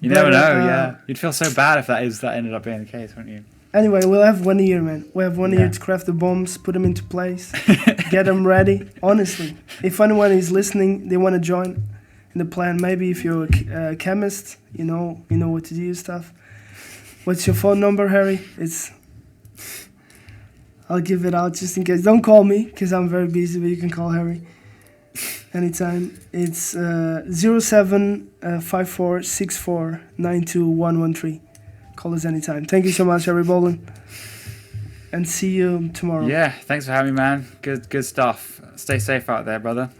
You never know, yeah. You'd feel so bad if that ended up being the case, wouldn't you? Anyway, we'll have 1 year, man. We have 1 year to craft the bombs, put them into place, get them ready. Honestly, if anyone is listening, they want to join in the plan. Maybe if you're a chemist, you know what to do stuff. What's your phone number, Harry? I'll give it out just in case. Don't call me, because I'm very busy, but you can call Harry anytime. It's 075464921113. Call us anytime. Thank you so much, Harry Boland, and see you tomorrow. Yeah, thanks for having me, man. Good stuff. Stay safe out there, brother.